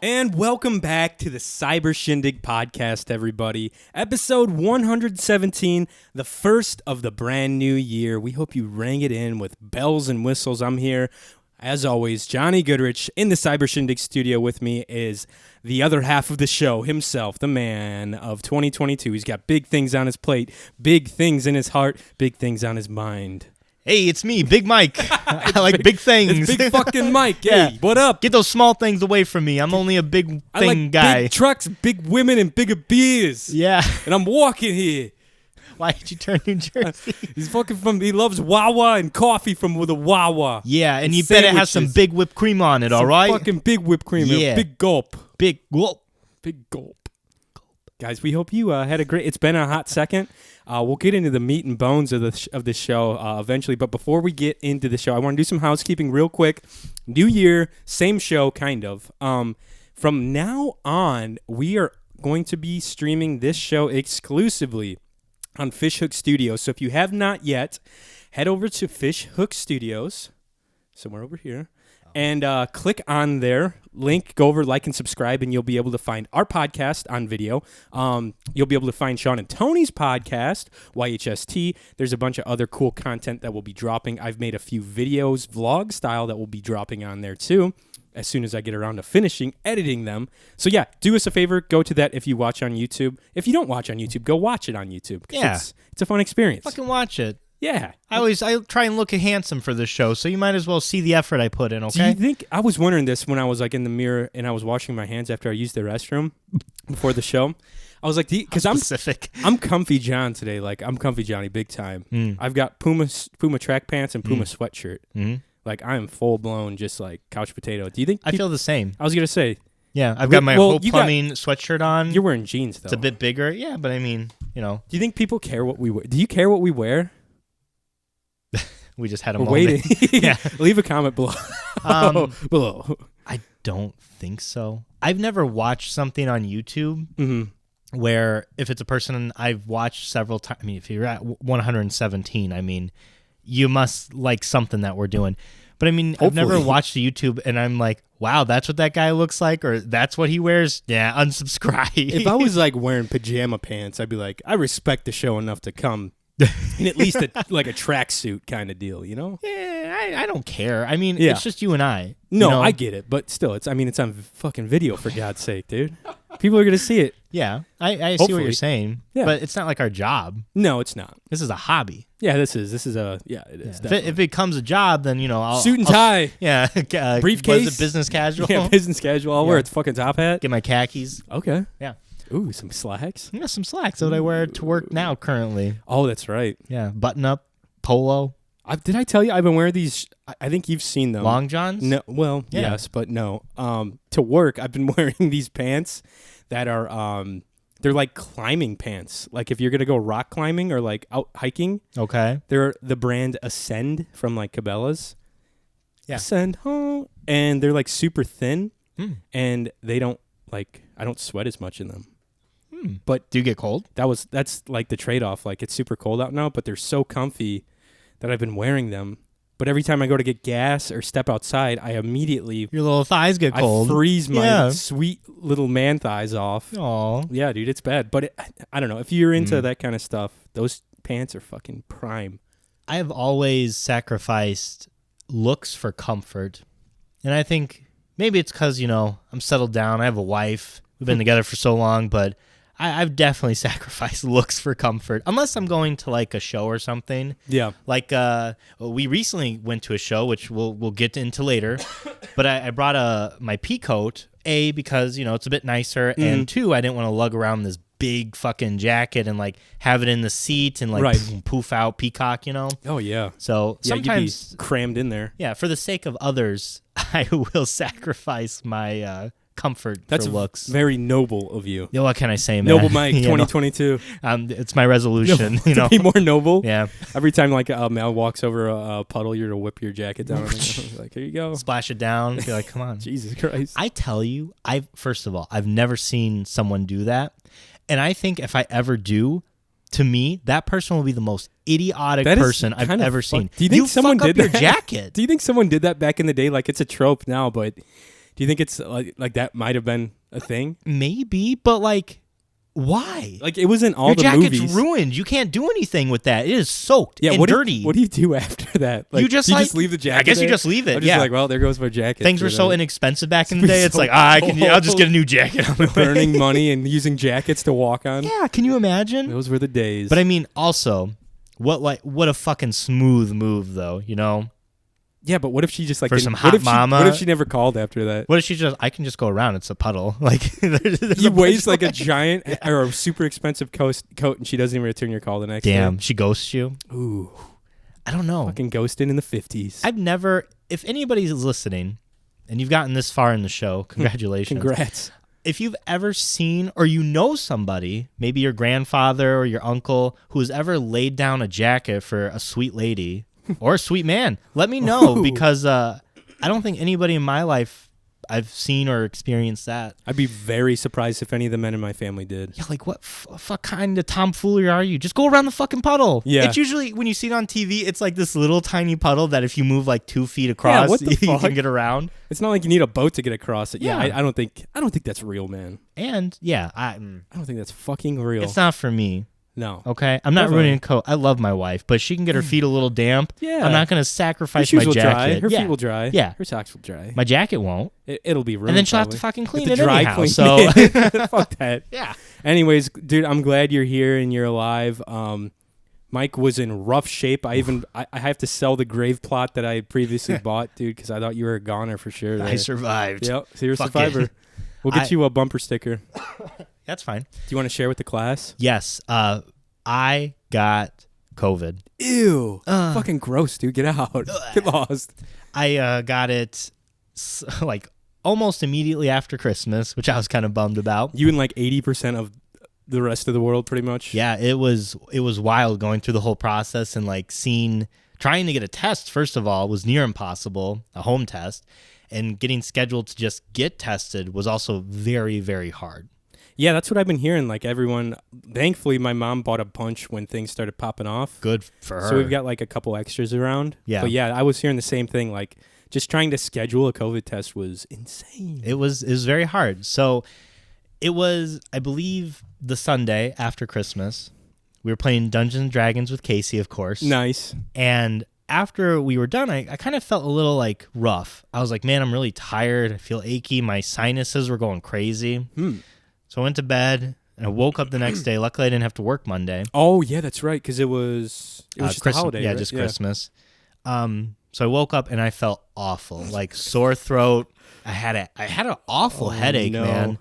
And welcome back to the Cyber Shindig podcast, everybody. Episode 117, the first of the brand new year. We hope you rang it in with bells and whistles. I'm here, as always, Johnny Goodrich. In the Cyber Shindig studio with me is the other half of the show himself, the man of 2022. He's got big things on his plate, big things in his heart, big things on his mind. Hey, it's me, Big Mike. I like big things. It's Big fucking Mike. Hey, what up? Get those small things away from me. I'm only a big thing I like guy. Big trucks, big women, and bigger beers. Yeah. And I'm walking here. Why did you turn New Jersey? He loves Wawa and coffee from with a Wawa. Yeah, and you bet it has some big whipped cream on it, all right? Fucking big whipped cream. Yeah. Big gulp. Big gulp. Big gulp. Guys, we hope you had a great... It's been a hot second. We'll get into the meat and bones of the show eventually. But before we get into the show, I want to do some housekeeping real quick. New year, same show, kind of. From now on, we are going to be streaming this show exclusively on Fishhook Studios. So if you have not yet, head over to Fishhook Studios, somewhere over here, and click on their link, go over, like, and subscribe, and you'll be able to find our podcast on video. You'll be able to find Sean and Tony's podcast, YHST. There's a bunch of other cool content that will be dropping. I've made a few videos, vlog style, that will be dropping on there too, as soon as I get around to finishing editing them. So yeah, do us a favor, go to that if you watch on YouTube. If you don't watch on YouTube, go watch it on YouTube. Yeah. It's a fun experience. Fucking watch it. Yeah. I try and look handsome for this show, so you might as well see the effort I put in, okay? Do you think, I was wondering this when I was like in the mirror and I was washing my hands after I used the restroom before the show. I was like, because I'm comfy John today. Like, I'm comfy Johnny big time. I've got Puma track pants and Puma sweatshirt. Mm-hmm. Like, I am full blown just like couch potato. Do you think I feel the same. I was going to say. Yeah, I've got my whole plumbing sweatshirt on. You're wearing jeans though. It's a bit bigger. Yeah, but I mean, you know. Do you think people care what we wear? Do you care what we wear? We just had a We're moment. waiting. Yeah. Leave a comment below. Below. I don't think so. I've never watched something on YouTube where if it's a person I've watched several times, I mean, if you're at 117, I mean, you must like something that we're doing. But I mean, I've never watched a YouTube and I'm like, wow, that's what that guy looks like, or that's what he wears. Yeah, unsubscribe. If I was like wearing pajama pants, I'd be like, I respect the show enough to come in at least like a tracksuit kind of deal, you know? Yeah, I don't care. I mean, it's just you and I. No, you know? I get it, but still, it's on fucking video, for God's sake, dude. People are gonna see it. Yeah, I see what you're saying. Yeah. But it's not like our job. No, it's not. This is a hobby. Yeah, it is. It is. If it becomes a job, then, you know, I'll... Suit and tie. Briefcase. Was it business casual? Yeah, business casual. I'll wear a fucking top hat. Get my khakis. Okay. Yeah. Ooh, some slacks. Yeah, some slacks that I wear to work now currently. Oh, that's right. Yeah, button up, polo. Did I tell you I've been wearing these? I think you've seen them. Long johns? No. Well, yes, but no. To work, I've been wearing these pants that are they're like climbing pants. Like if you're gonna go rock climbing or like out hiking. Okay. They're the brand Ascend from like Cabela's. Yeah. Ascend, and they're like super thin, and they don't like. I don't sweat as much in them. But do you get cold? That's like the trade-off. Like it's super cold out now, but they're so comfy that I've been wearing them. But every time I go to get gas or step outside, I immediately... Your little thighs get cold. I freeze my sweet little man thighs off. Aw. Yeah, dude, it's bad. But I don't know. If you're into that kind of stuff, those pants are fucking prime. I have always sacrificed looks for comfort. And I think maybe it's because, you know, I'm settled down. I have a wife. We've been together for so long, but... I've definitely sacrificed looks for comfort, unless I'm going to like a show or something. Yeah. Like we recently went to a show, which we'll get into later. But I brought my pea coat, A, because, you know, it's a bit nicer, and 2, I didn't want to lug around this big fucking jacket and like have it in the seat and like poof out peacock, you know? Oh, yeah. So sometimes you'd be crammed in there. Yeah, for the sake of others, I will sacrifice my comfort That's for looks. Very noble of you. Yeah, what can I say, man? Noble Mike, 2022. It's my resolution. You know, to be more noble. Yeah. Every time like a male walks over a puddle, you're to whip your jacket down. Like, here you go. Splash it down. Be like, come on. Jesus Christ. I tell you, first of all, I've never seen someone do that, and I think if I ever do, to me, that person will be the most idiotic person I've ever seen. Do you think someone did your that? jacket? Do you think someone did that back in the day? Like it's a trope now, but do Do you think it's like that might have been a thing? Maybe, but like, why? Like it was in all Your the jacket's movies. ruined. You can't do anything with that. It is soaked and dirty. What do you do after that? Like, you just do you just leave the jacket? I guess there? you just leave it. I'm just like, well, there goes my jacket. Things were so inexpensive back in the day. It's so like, I'll just get a new jacket. Burning money and using jackets to walk on. Yeah, can you imagine? Those were the days. But I mean, also, what a fucking smooth move, though. You know? Yeah, but what if she just like for some hot mama? What if she never called after that? What if she just? I can just go around. It's a puddle. Like he weighs like a giant or a super expensive coat, and she doesn't even return your call the next day. Damn, she ghosts you. Ooh, I don't know. Fucking ghosted in the 50s. I've never. If anybody's listening, and you've gotten this far in the show, congratulations. Congrats. If you've ever seen or you know somebody, maybe your grandfather or your uncle, who's ever laid down a jacket for a sweet lady or a sweet man, let me know because I don't think anybody in my life I've seen or experienced that. I'd be very surprised if any of the men in my family did. Yeah, like what fuck kind of tomfoolery are you? Just go around the fucking puddle. Yeah. It's usually, when you see it on TV, it's like this little tiny puddle that if you move like 2 feet across, what the you fuck? can get around. It's not like you need a boat to get across it. Yeah, Yeah. I don't think that's real, man. And yeah, I don't think that's fucking real. it's not for me. No. Okay, I'm not Definitely. ruining coat. I love my wife, but she can get her feet a little damp. Yeah. I'm not going to Her sacrifice shoes my will jacket. dry. Her Yeah. feet will dry. Yeah. Her socks will dry. My jacket won't. It'll be ruined. And then she'll have probably. to fucking clean The it dry anyhow. clean. So Fuck that. yeah. Anyways, dude, I'm glad you're here and you're alive. Mike was in rough shape. I have to sell the grave plot that I had previously bought, dude, because I thought you were a goner for sure. There. I survived. Yep, so you're a Fuck survivor. it. We'll get you a bumper sticker. Do That's fine. you want to share with the class? Yes. I got COVID. Ew. Fucking gross, dude. Get out. Get lost. I got it like almost immediately after Christmas, which I was kind of bummed about. You and like 80% of the rest of the world, pretty much. Yeah, it was wild going through the whole process and like trying to get a test, first of all, was near impossible, a home test, and getting scheduled to just get tested was also very, very hard. Yeah, that's what I've been hearing. Like everyone, thankfully, my mom bought a bunch when things started popping off. Good for her. So we've got like a couple extras around. Yeah. But yeah, I was hearing the same thing. Like just trying to schedule a COVID test was insane. It was very hard. So it was, I believe, the Sunday after Christmas. We were playing Dungeons and Dragons with Casey, of course. Nice. And after we were done, I kind of felt a little like rough. I was like, man, I'm really tired. I feel achy. My sinuses were going crazy. So I went to bed and I woke up the next day. Luckily, I didn't have to work Monday. Oh yeah, that's right. Because it was just a holiday. Yeah, right? just Christmas. So I woke up and I felt awful, like sore throat. I had an awful headache, no. man.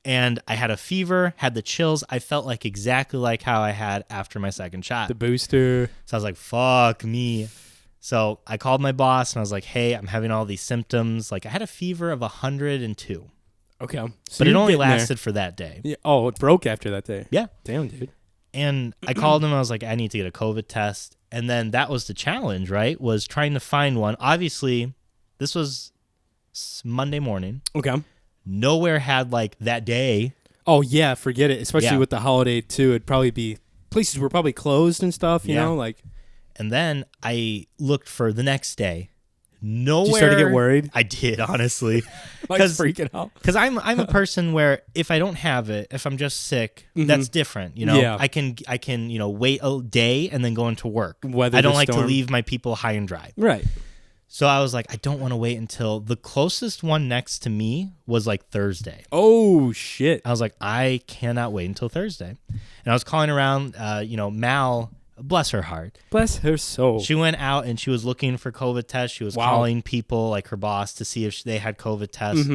And I had a fever, had the chills. I felt like exactly like how I had after my second shot. The booster. So I was like, fuck me. So I called my boss and I was like, hey, I'm having all these symptoms. Like I had a fever of 102. Okay. So But it you're only getting there. lasted for that day. Yeah. Oh, it broke after that day. Yeah. Damn, dude. And I called him. I was like, I need to get a COVID test. And then that was the challenge, right? Was trying to find one. Obviously, this was Monday morning. Okay. Nowhere had like that day. Oh yeah, forget it. Especially Yeah. with the holiday too. It'd probably be places were probably closed and stuff. You Yeah. know, like. And then I looked for the next day. Nowhere. Did you start to get worried? I did, honestly. Like freaking out. Because I'm a person where if I don't have it, if I'm just sick, that's different. You know, Yeah. I can wait a day and then go into work. Weather I don't the like to storm. leave my people high and dry. Right. So I was like, I don't want to wait until the closest one next to me was like Thursday. Oh shit. I was like, I cannot wait until Thursday. And I was calling around, Mal, bless her heart. Bless her soul. She went out and she was looking for COVID tests. She was calling people like her boss to see if they had COVID tests.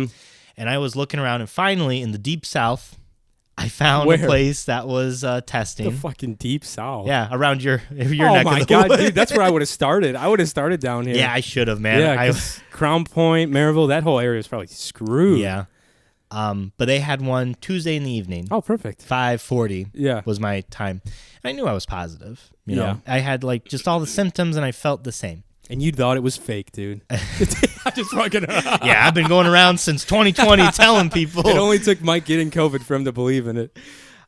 And I was looking around and finally in the deep south, I found a place that was testing. The fucking deep south. Yeah, around your Oh neck my of the god, woods. dude, that's where I would have started. I would have started down here. Yeah, I should have, man. Yeah, 'cause Crown Point, Maryville, that whole area is probably screwed. Yeah. But they had one Tuesday in the evening. Oh, perfect. 5:40 Yeah. was my time. And I knew I was positive. You Yeah. know, I had like just all the symptoms and I felt the same. And you thought it was fake, dude. I just fucking. Yeah, I've been going around since 2020 telling people. It only took Mike getting COVID for him to believe in it.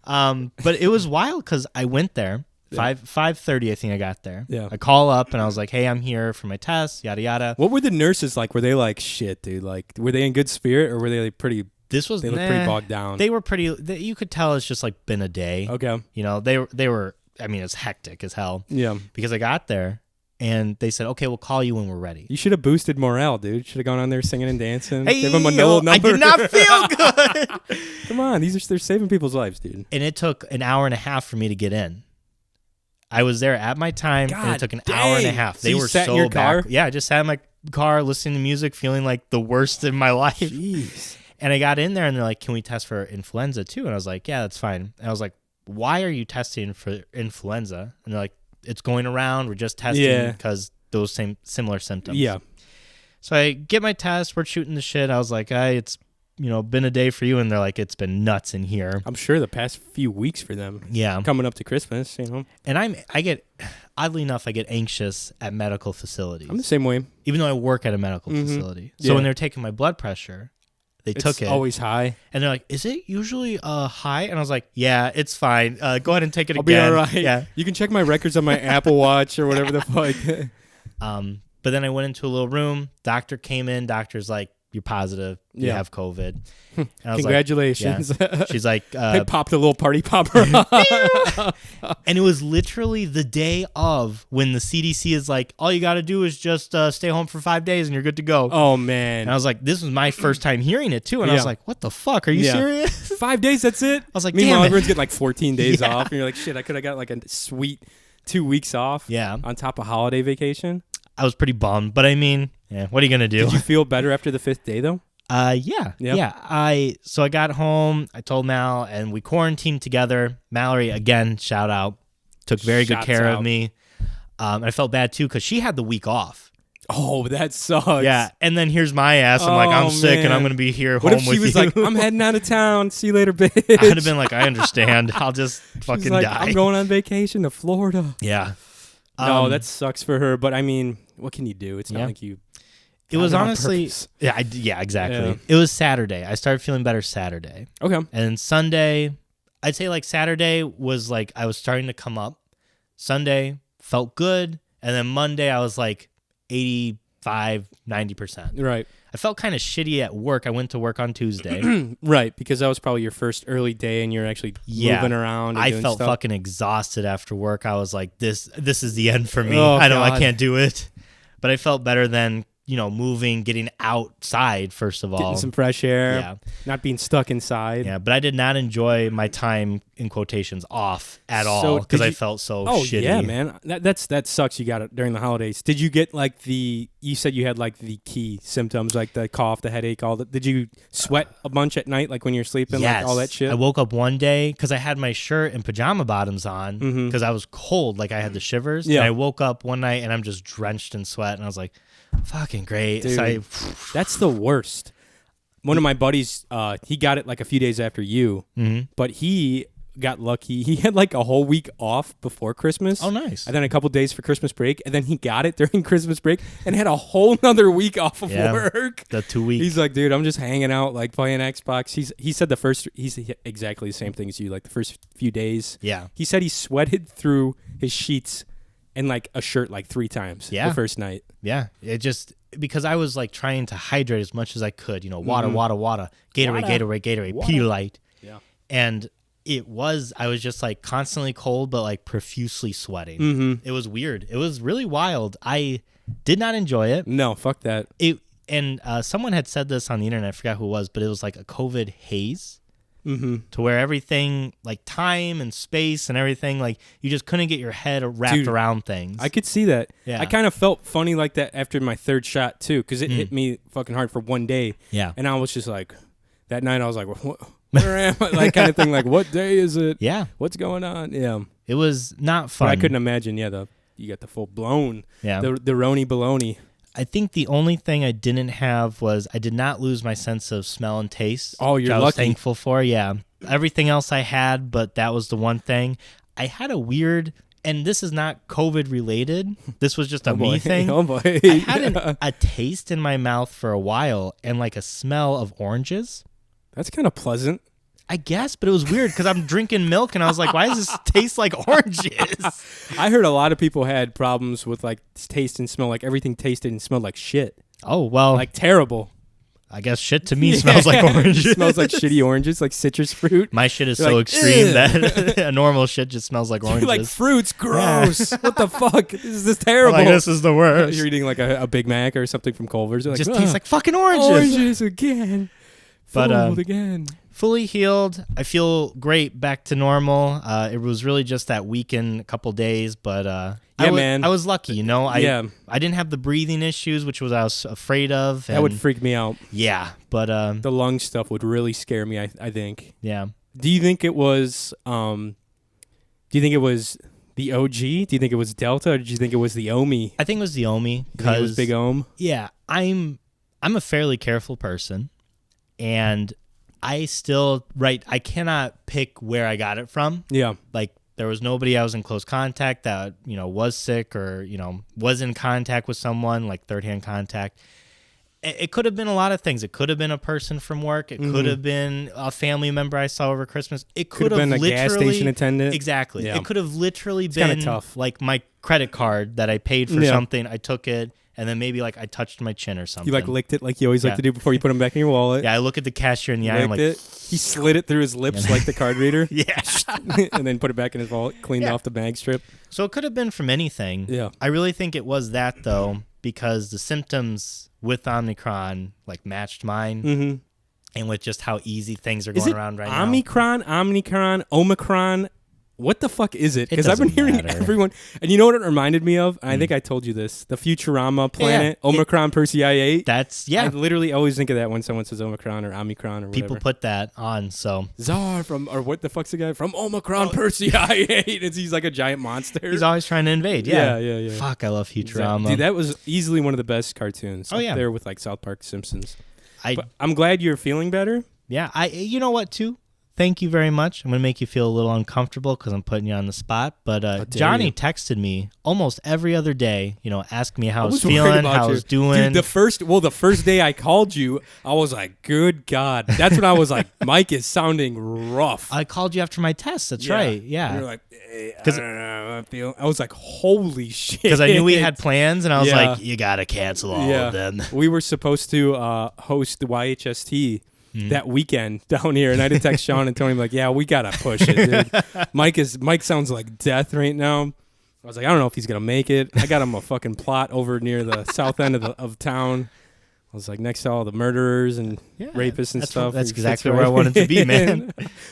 But it was wild because I went there. 5:30, I think I got there. Yeah. I call up and I was like, hey, I'm here for my test, yada, yada. What were the nurses like? Were they like, shit, dude? Like, were they in good spirit or were they like pretty... They looked pretty bogged down. They were pretty... you could tell it's just like been a day. Okay. You know, they were... I mean, it's hectic as hell. Yeah. Because I got there and they said, okay, we'll call you when we're ready. You should have boosted morale, dude. Should have gone on there singing and dancing. Hey, Give them a little number. I did not feel good. Come on. They're saving people's lives, dude. And it took an hour and a half for me to get in. I was there at my time, and it took an hour and a half. So they were sat in your car? Yeah, I just sat in my car listening to music, feeling like the worst in my life. Jeez. And I got in there, and they're like, can we test for influenza too? And I was like, yeah, that's fine. And I was like, why are you testing for influenza? And they're like, it's going around. We're just testing because those similar symptoms. Yeah. So I get my test. We're shooting the shit. I was like, hey, it's been a day for you. And they're like, it's been nuts in here. I'm sure the past few weeks for them. Yeah. Coming up to Christmas, And I get, oddly enough, I get anxious at medical facilities. I'm the same way. Even though I work at a medical facility. So when they're taking my blood pressure, took it. It's always high. And they're like, is it usually high? And I was like, yeah, it's fine. Go ahead and take it I'll again. be all right. Yeah. You can check my records on my Apple Watch or whatever the fuck. But then I went into a little room. Doctor came in. Doctor's like, you're positive. You have COVID. And I was Congratulations. Like, yeah. She's like... they popped a little party popper. And it was literally the day of when the CDC is like, all you got to do is just stay home for 5 days and you're good to go. Oh, man. And I was like, this was my first time hearing it, too. And I was like, what the fuck? Are you serious? 5 days, that's it? I was like, meanwhile, damn it. everyone's getting like 14 days off. And you're like, shit, I could have got like a sweet 2 weeks off. Yeah. On top of holiday vacation. I was pretty bummed. But I mean, what are you going to do? Did you feel better after the 5th day, though? Yeah. So I got home, I told Mal, and we quarantined together. Mallory, again, shout out, took very good care of me. And I felt bad too because she had the week off. Oh, that sucks. Yeah, and then here's my ass. I'm like, I'm sick and I'm going to be here home with you. What if she was like, I'm heading out of town. See you later, bitch. I would have been like, I understand. I'll just fucking like, die. I'm going on vacation to Florida. Yeah. No, that sucks for her. But I mean, what can you do? It's not like you... It was honestly, exactly. Yeah. It was Saturday. I started feeling better Saturday. Okay. And Sunday, I'd say like Saturday was like I was starting to come up. Sunday felt good. And then Monday I was like 85, 90%. Right. I felt kind of shitty at work. I went to work on Tuesday. Right. Because that was probably your first early day and you're actually moving around. And I doing felt stuff. fucking exhausted after work. I was like, this is the end for me. Oh, I can't do it. But I felt better than moving, getting outside, first of all. Getting some fresh air, not being stuck inside. Yeah, but I did not enjoy my time, in quotations, off at all because I felt so shitty. Oh, yeah, man. That sucks you got it during the holidays. Did you get like you said you had like the key symptoms, like the cough, the headache, all that. Did you sweat a bunch at night, like when you're sleeping, yes. like all that shit? I woke up one day because I had my shirt and pajama bottoms on because I was cold, like I had the shivers. Yeah. And I woke up one night and I'm just drenched in sweat and I was like, fucking great. Dude, so that's the worst. One of my buddies, he got it like a few days after you, but he got lucky. He had like a whole week off before Christmas. Oh, nice. And then a couple days for Christmas break, and then he got it during Christmas break and had a whole nother week off of work. The 2 weeks. He's like, dude, I'm just hanging out, like playing Xbox. He said he's exactly the same thing as you, like the first few days. Yeah. He said he sweated through his sheets and like a shirt like 3 times the first night. Yeah. It just, because I was like trying to hydrate as much as I could, water, Gatorade, Pedialyte. Yeah. And I was just like constantly cold, but like profusely sweating. It was weird. It was really wild. I did not enjoy it. No, fuck that. And someone had said this on the internet. I forgot who it was, but it was like a COVID haze. To where everything, like time and space and everything, like you just couldn't get your head wrapped around things. I could see that. Yeah. I kind of felt funny like that after my 3rd shot too, because it hit me fucking hard for one day. Yeah. And I was just like, that night I was like, where am I? Like kind of thing, like what day is it? Yeah. What's going on? Yeah. It was not fun. But I couldn't imagine. Yeah. You got the full blown. Yeah. The Roni baloney. I think the only thing I didn't have was I did not lose my sense of smell and taste. Oh, you're which I was lucky. Thankful for. Yeah. Everything else I had, but that was the one thing. I had a weird, and this is not COVID related. This was just a me thing. Oh boy. I had a taste in my mouth for a while and like a smell of oranges. That's kind of pleasant. I guess, but it was weird because I'm drinking milk and I was like, why does this taste like oranges? I heard a lot of people had problems with like taste and smell. Like everything tasted and smelled like shit. Oh, well. Like terrible. I guess shit to me smells like oranges. It smells like shitty oranges, like citrus fruit. My shit is so extreme that a normal shit just smells like oranges. Like fruit's gross. What the fuck? This is terrible. Like, this is the worst. You're eating like a Big Mac or something from Culver's. It just tastes like fucking oranges. Oranges again. But again. Fully healed. I feel great, back to normal. It was really just that weekend, a couple days, but man. I was lucky, you know. I didn't have the breathing issues, which I was afraid of. That would freak me out. Yeah, but the lung stuff would really scare me. I think. Yeah. Do you think it was? Do you think it was the OG? Do you think it was Delta, or did you think it was the Omi? I think it was the Omi because it was Big Ohm. Yeah, I'm a fairly careful person, and I cannot pick where I got it from. Yeah. Like, there was nobody I was in close contact that, was sick or, was in contact with someone, like third-hand contact. It could have been a lot of things. It could have been a person from work. It could have been a family member I saw over Christmas. It could have been a gas station attendant. Exactly. Yeah. It could have literally It's been tough. like my credit card that I paid for something. I took it. And then maybe like I touched my chin or something. You like licked it like you always like to do before you put them back in your wallet. Yeah, I look at the cashier in the eye. I'm like, he slid it through his lips like the card reader. Yeah. And then put it back in his wallet, cleaned off the bag strip. So it could have been from anything. Yeah. I really think it was that though, because the symptoms with Omicron like matched mine. Mm-hmm. And with just how easy things are going around right now. Omicron, Omicron. What the fuck is it? Because I've been hearing everyone, and you know what it reminded me of? I think I told you this: the Futurama planet, Omicron Persei. That's I literally always think of that when someone says Omicron or Omicron or whatever. People put that on. So Czar or what the fuck's the guy from Omicron Persei? He's like a giant monster. He's always trying to invade. Yeah. Fuck, I love Futurama. Dude, that was easily one of the best cartoons. Oh yeah, there with like South Park, Simpsons. But I'm glad you're feeling better. Yeah, you know what too? Thank you very much. I'm going to make you feel a little uncomfortable because I'm putting you on the spot. But Johnny texted me almost every other day, ask me how I was feeling, how I was doing. Dude, the first day I called you, I was like, good God. That's when I was like, Mike is sounding rough. I called you after my test. That's right. Yeah. And you're like, I don't know. I was like, holy shit. Because I knew we had plans, and I was like, you got to cancel all of them. We were supposed to host the YHST that weekend down here, and I did text Sean and Tony, like, yeah, we gotta push it, dude. Mike sounds like death right now. I was like, I don't know if he's gonna make it. I got him a fucking plot over near the south end of town. I was like next to all the murderers and rapists and stuff. That's exactly where I wanted to be, man.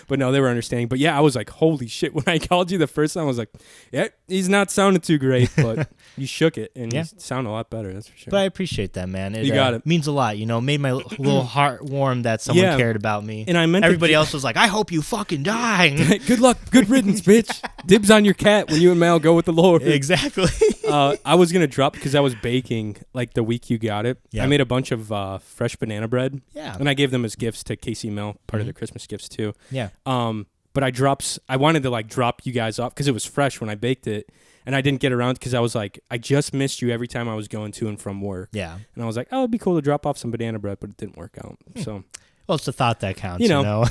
But no, they were understanding. But yeah, I was like, holy shit. When I called you the first time, I was like, yeah, he's not sounding too great, but you shook it and you sound a lot better. That's for sure. But I appreciate that, man. You got it. Means a lot, Made my little heart warm that someone cared about me. And I meant everybody else was like, I hope you fucking die. Good luck. Good riddance, bitch. Dibs on your cat when you and Mal go with the Lord. Exactly. I was going to drop because I was baking like the week you got it. Yeah. I made a bunch of fresh banana bread. Yeah. And I gave them as gifts to Casey Mel, part of their Christmas gifts too. Yeah. But I wanted to like drop you guys off because it was fresh when I baked it. And I didn't get around because I was like, I just missed you every time I was going to and from work. Yeah. And I was like, oh, it'd be cool to drop off some banana bread, but it didn't work out. So, well, it's the thought that counts, you know.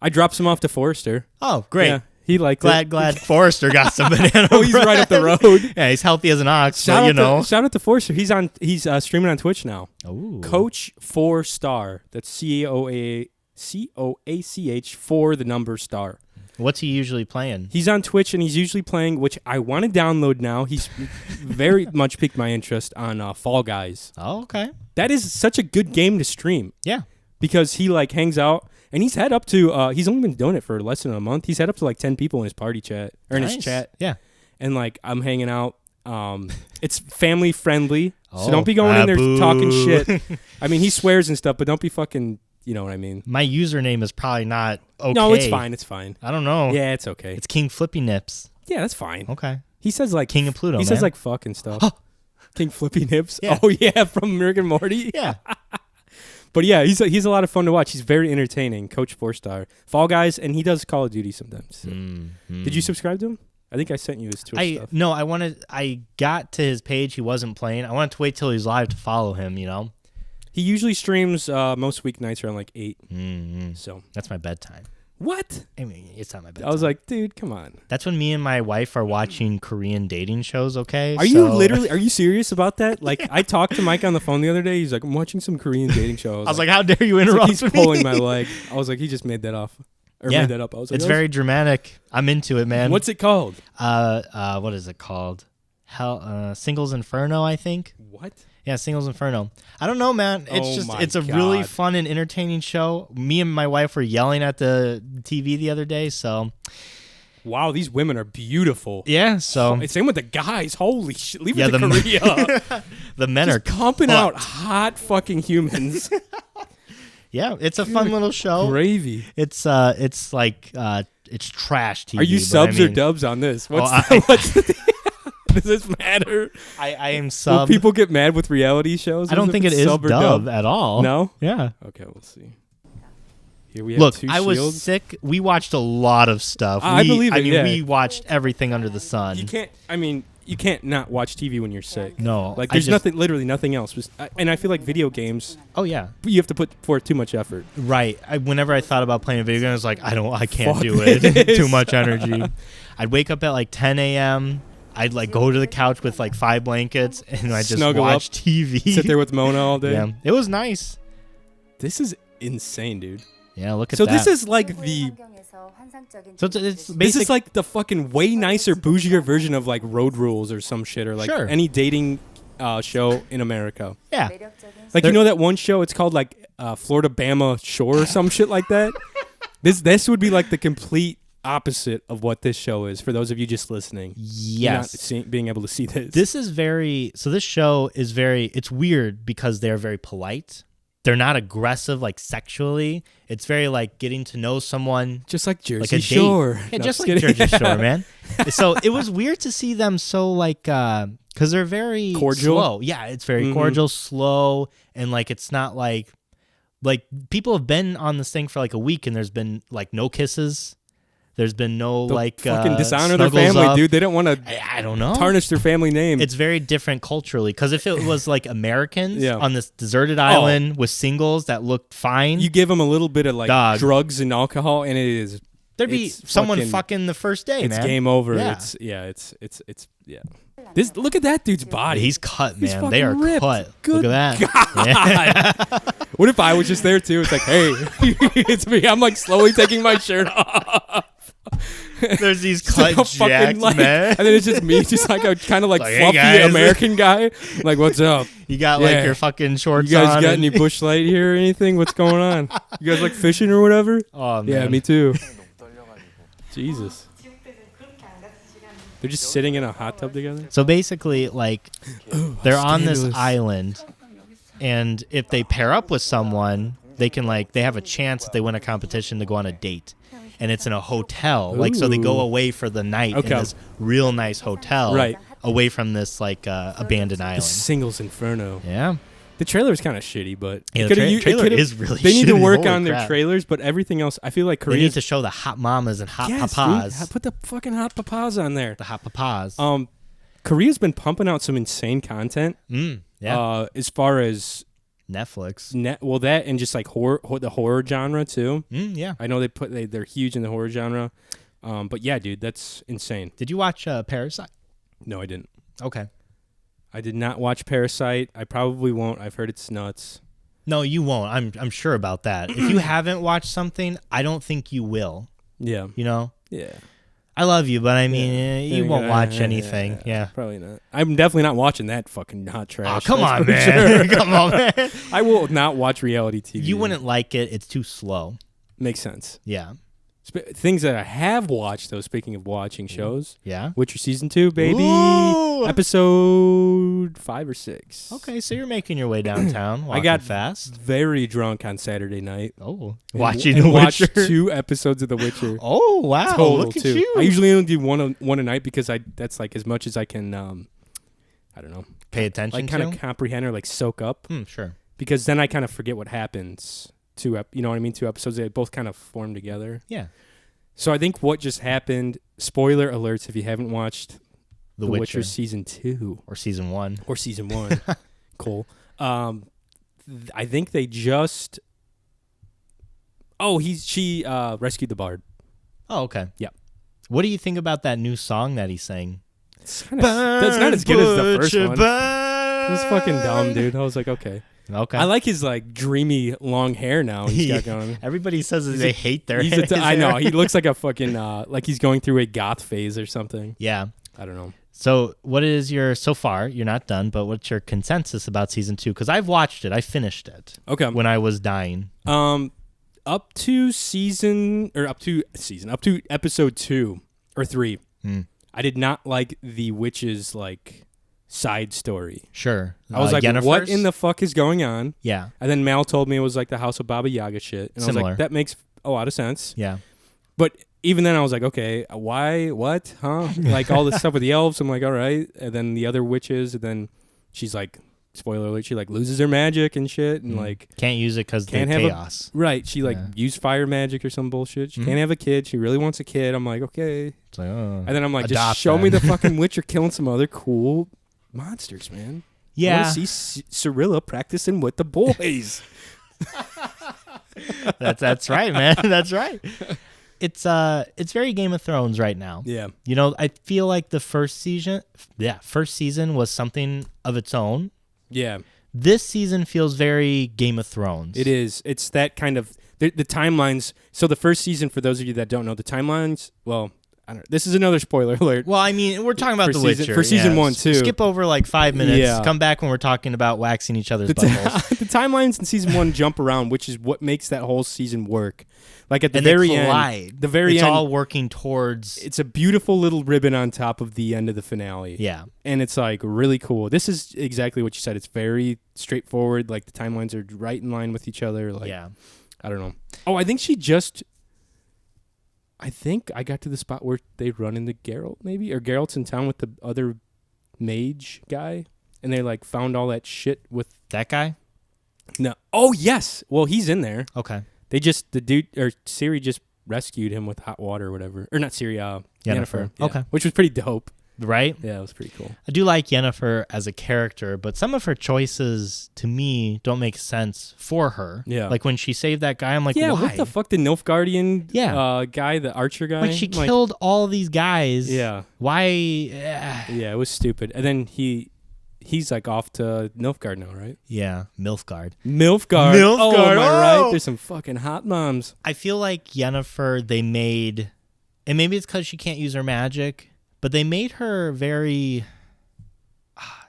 I dropped some off to Forrester. Oh, great. Yeah, he liked it. Glad Forrester got some banana bread. Oh, he's right up the road. Yeah, he's healthy as an ox, shout out to Forrester. He's streaming on Twitch now. Ooh. Coach 4-star. That's COACH 4 the number star. What's he usually playing? He's on Twitch, and he's usually playing, which I want to download now. He's very much piqued my interest on Fall Guys. Oh, okay. That is such a good game to stream. Yeah. Because he, like, hangs out, and he's had up to, he's only been doing it for less than a month. He's had up to, like, 10 people in his party chat, or in his chat. Yeah. And, like, I'm hanging out. It's family friendly, so don't be going in there talking shit. I mean, he swears and stuff, but don't be fucking... You know what I mean? My username is probably not okay. No, it's fine. It's fine. I don't know. Yeah, it's okay. It's King Flippy Nips. Yeah, that's fine. Okay. He says like King of Pluto. He says like fuck and stuff. King Flippy Nips. Yeah. Oh yeah, from Rick and Morty. Yeah. But yeah, he's a lot of fun to watch. He's very entertaining. Coach 4-star. Fall Guys, and he does Call of Duty sometimes. So. Did you subscribe to him? I think I sent you his Twitch stuff. No, I got to his page. He wasn't playing. I wanted to wait till he's live to follow him. He usually streams most weeknights around like 8. Mm-hmm. So that's my bedtime. What? I mean, it's not my bedtime. I was like, dude, come on. That's when me and my wife are watching Korean dating shows, okay? Are you serious about that? Like, I talked to Mike on the phone the other day. He's like, I'm watching some Korean dating shows. I was like, how dare you interrupt he's me? pulling my leg. I was like, he just made that off. Or made that up. I was like, it's very dramatic. I'm into it, man. What's it called? What is it called? Singles Inferno, I think. What? Yeah, Singles Inferno. I don't know, man. It's a really fun and entertaining show. Me and my wife were yelling at the TV the other day, so. Wow, these women are beautiful. Yeah, so. Same with the guys. Holy shit. Leave it to Korea. The men just are pumping out hot fucking humans. Yeah, it's a fun little show. Gravy. It's like it's trash TV. Are you subs or dubs on this? Does this matter? I am sub. Will people get mad with reality shows? I don't think it is dub at all. No? Yeah. Okay, we'll see. Here we have Look, two I shields. was sick. We watched a lot of stuff. I believe it, yeah. We watched everything under the sun. You can't not watch TV when you're sick. No. Like, there's literally nothing else. And I feel like video games, oh, yeah. you have to put forth too much effort. Right. Whenever I thought about playing a video game, I was like, I can't do it. Too much energy. I'd wake up at like 10 a.m., I'd like go to the couch with like 5 blankets and I just Snuggle watch up, TV. Sit there with Mona all day. Yeah, it was nice. This is insane, dude. Yeah, look at so that. This is like the. So it's this is like the fucking way nicer, bougier version of like Road Rules or some shit, or like any dating show in America. Yeah. Like, you know that one show? It's called like Florida Bama Shore or some shit like that. This would be like the complete opposite of what this show is for those of you just listening. Yes. Not being able to see this. This show is it's weird because they're very polite. They're not aggressive like sexually. It's very like getting to know someone. Just like Jersey like a Shore. Date. Yeah, just like Jersey Shore, man. So it was weird to see them so like, because they're very cordial. Slow. Yeah, it's very cordial, slow, and like it's not like people have been on this thing for like a week and there's been like no kisses. There's been no fucking dishonor their family, up. Dude. They don't want to. I don't know. Tarnish their family name. It's very different culturally because if it was like Americans on this deserted island with singles that looked fine, you give them a little bit of like drugs and alcohol, and there'd be someone fucking the first day. It's man. game over. Yeah. It's This look at that dude's body. He's cut, man. He's they are ripped. cut. Good look at that. Yeah. What if I was just there too? It's like, hey, it's me. I'm like slowly taking my shirt off. There's these cut jacks, man. And then it's just me, just like a kind of like fluffy hey American guy. Like, what's up? You got like your fucking shorts on. You guys on got any Bush Light here or anything? What's going on? You guys like fishing or whatever? Oh, man. Yeah, me too. Jesus. They're just sitting in a hot tub together? So basically, like, they're on this island, and if they pair up with someone, they can, like, they have a chance if they win a competition to go on a date. And it's in a hotel. Like, so they go away for the night in this real nice hotel. Right. Away from this, like, abandoned island. The Singles Inferno. Yeah. The trailer is kind of shitty, but the trailer is really shitty. They need to work on their trailers, but everything else, I feel like Korea. They need to show the hot mamas and hot papas. Dude, put the fucking hot papas on there. The hot papas. Korea's been pumping out some insane content. Yeah. As far as Netflix. That and just like the horror genre too. Yeah. I know they're huge in the horror genre. But yeah, dude, that's insane. Did you watch Parasite? No, I didn't. Okay. I did not watch Parasite. I probably won't. I've heard it's nuts. No, you won't. I'm sure about that. If you haven't watched something, I don't think you will. Yeah. You know? Yeah. I love you, but I mean, you won't watch anything. Yeah. Probably not. I'm definitely not watching that fucking hot trash. Oh, come on, man. Come on, man. I will not watch reality TV. You wouldn't like it. It's too slow. Makes sense. Yeah. Things that I have watched, though, speaking of watching shows. Yeah. Witcher Season 2, baby. Ooh. Episode 5 or 6. Okay, so you're making your way downtown. I got fast. Very drunk on Saturday night. Oh. Watching The Witcher. Watched 2 episodes of The Witcher. Oh, wow. Total, look at 2. you. I usually only do one a night because that's like as much as I can, I don't know. Pay attention to? Like kind of comprehend or like soak up. Sure. Because then I kind of forget what happens. You know what I mean? 2 episodes, they both kind of form together. Yeah. So I think what just happened, spoiler alerts if you haven't watched The Witcher Season 2. Or Season 1. Or Season 1. Cool. I think they just Oh, she rescued the bard. Oh, okay. Yeah. What do you think about that new song that he sang? That's not as good as the first one. It was fucking dumb, dude. I was like, okay. Okay. I like his like dreamy long hair now. He's got going. Everybody says that they hate their hair. I know. He looks like a fucking like he's going through a goth phase or something. Yeah. I don't know. So what is so far, you're not done, but what's your consensus about season 2? Because I've watched it. I finished it. Okay. When I was dying. Up to episode 2 or 3. I did not like the witch's like side story. Sure. I was like, Yennefer's? what in the fuck is going on? Yeah. And then Mal told me it was like the House of Baba Yaga shit. And Similar. I was like, that makes a lot of sense. Yeah. But even then I was like, okay, why, what, huh? Like all this stuff with the elves. I'm like, all right. And then the other witches. And then she's like, spoiler alert, she like loses her magic and shit. And like. Can't use it because they're chaos. Right. She like used fire magic or some bullshit. She can't have a kid. She really wants a kid. I'm like, okay. It's like, oh. And then I'm like, just show me the fucking witch or killing some other cool monsters, man. Yeah. I want to see Cirilla practicing with the boys. That's right, man. That's right. It's very Game of Thrones right now. Yeah. You know, I feel like the first season was something of its own. Yeah. This season feels very Game of Thrones. It is. It's that kind of the timelines. So the first season, for those of you that don't know, the timelines. Well, I don't know. This is another spoiler alert. Well, I mean, we're talking about The Witcher. For season 1 too. Skip over like 5 minutes. Yeah. Come back when we're talking about waxing each other's buttholes. The timelines in season 1 jump around, which is what makes that whole season work. Like at the very end, it's all working towards. It's a beautiful little ribbon on top of the end of the finale. Yeah, and it's like really cool. This is exactly what you said. It's very straightforward. Like the timelines are right in line with each other. Like, yeah, I don't know. Oh, I think I got to the spot where they run into Geralt, maybe, or Geralt's in town with the other mage guy, and they like found all that shit with that guy. No. Oh yes. Well, he's in there. Okay. The dude or Ciri just rescued him with hot water or whatever. Or not Ciri, Yennefer. Yeah. Okay. Which was pretty dope. Right? Yeah, it was pretty cool. I do like Yennefer as a character, but some of her choices to me don't make sense for her. Yeah. Like when she saved that guy, I'm like, yeah, why? What the fuck? The Nilfgaardian guy, the archer guy? Like she killed all these guys. Yeah. Why? Yeah, it was stupid. And then he's like off to Nilfgaard now, right? Yeah, Nilfgaard. Oh, am I right? There's some fucking hot moms. I feel like Yennefer, they made, and maybe it's because she can't use her magic, but they made her very.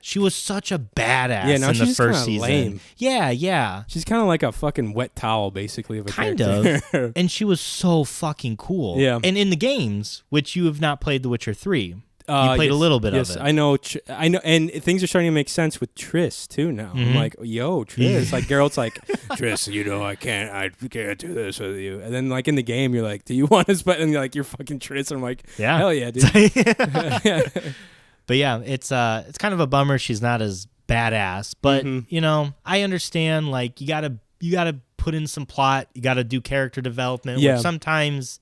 She was such a badass in the first season. Lame. Yeah. She's kind of like a fucking wet towel, basically, of a character. Kind of. And she was so fucking cool. Yeah. And in the games, which you have not played The Witcher 3. You played a little bit of it. I know, and things are starting to make sense with Triss too now. I'm like, yo, Triss. Like Geralt's like, Triss, I can't do this with you. And then like in the game, you're like, do you want to spend? And you're like, you're fucking Triss. And I'm like, yeah, hell yeah, dude. But yeah, it's kind of a bummer she's not as badass. But you know, I understand. Like you gotta put in some plot. You gotta do character development. Yeah. Which sometimes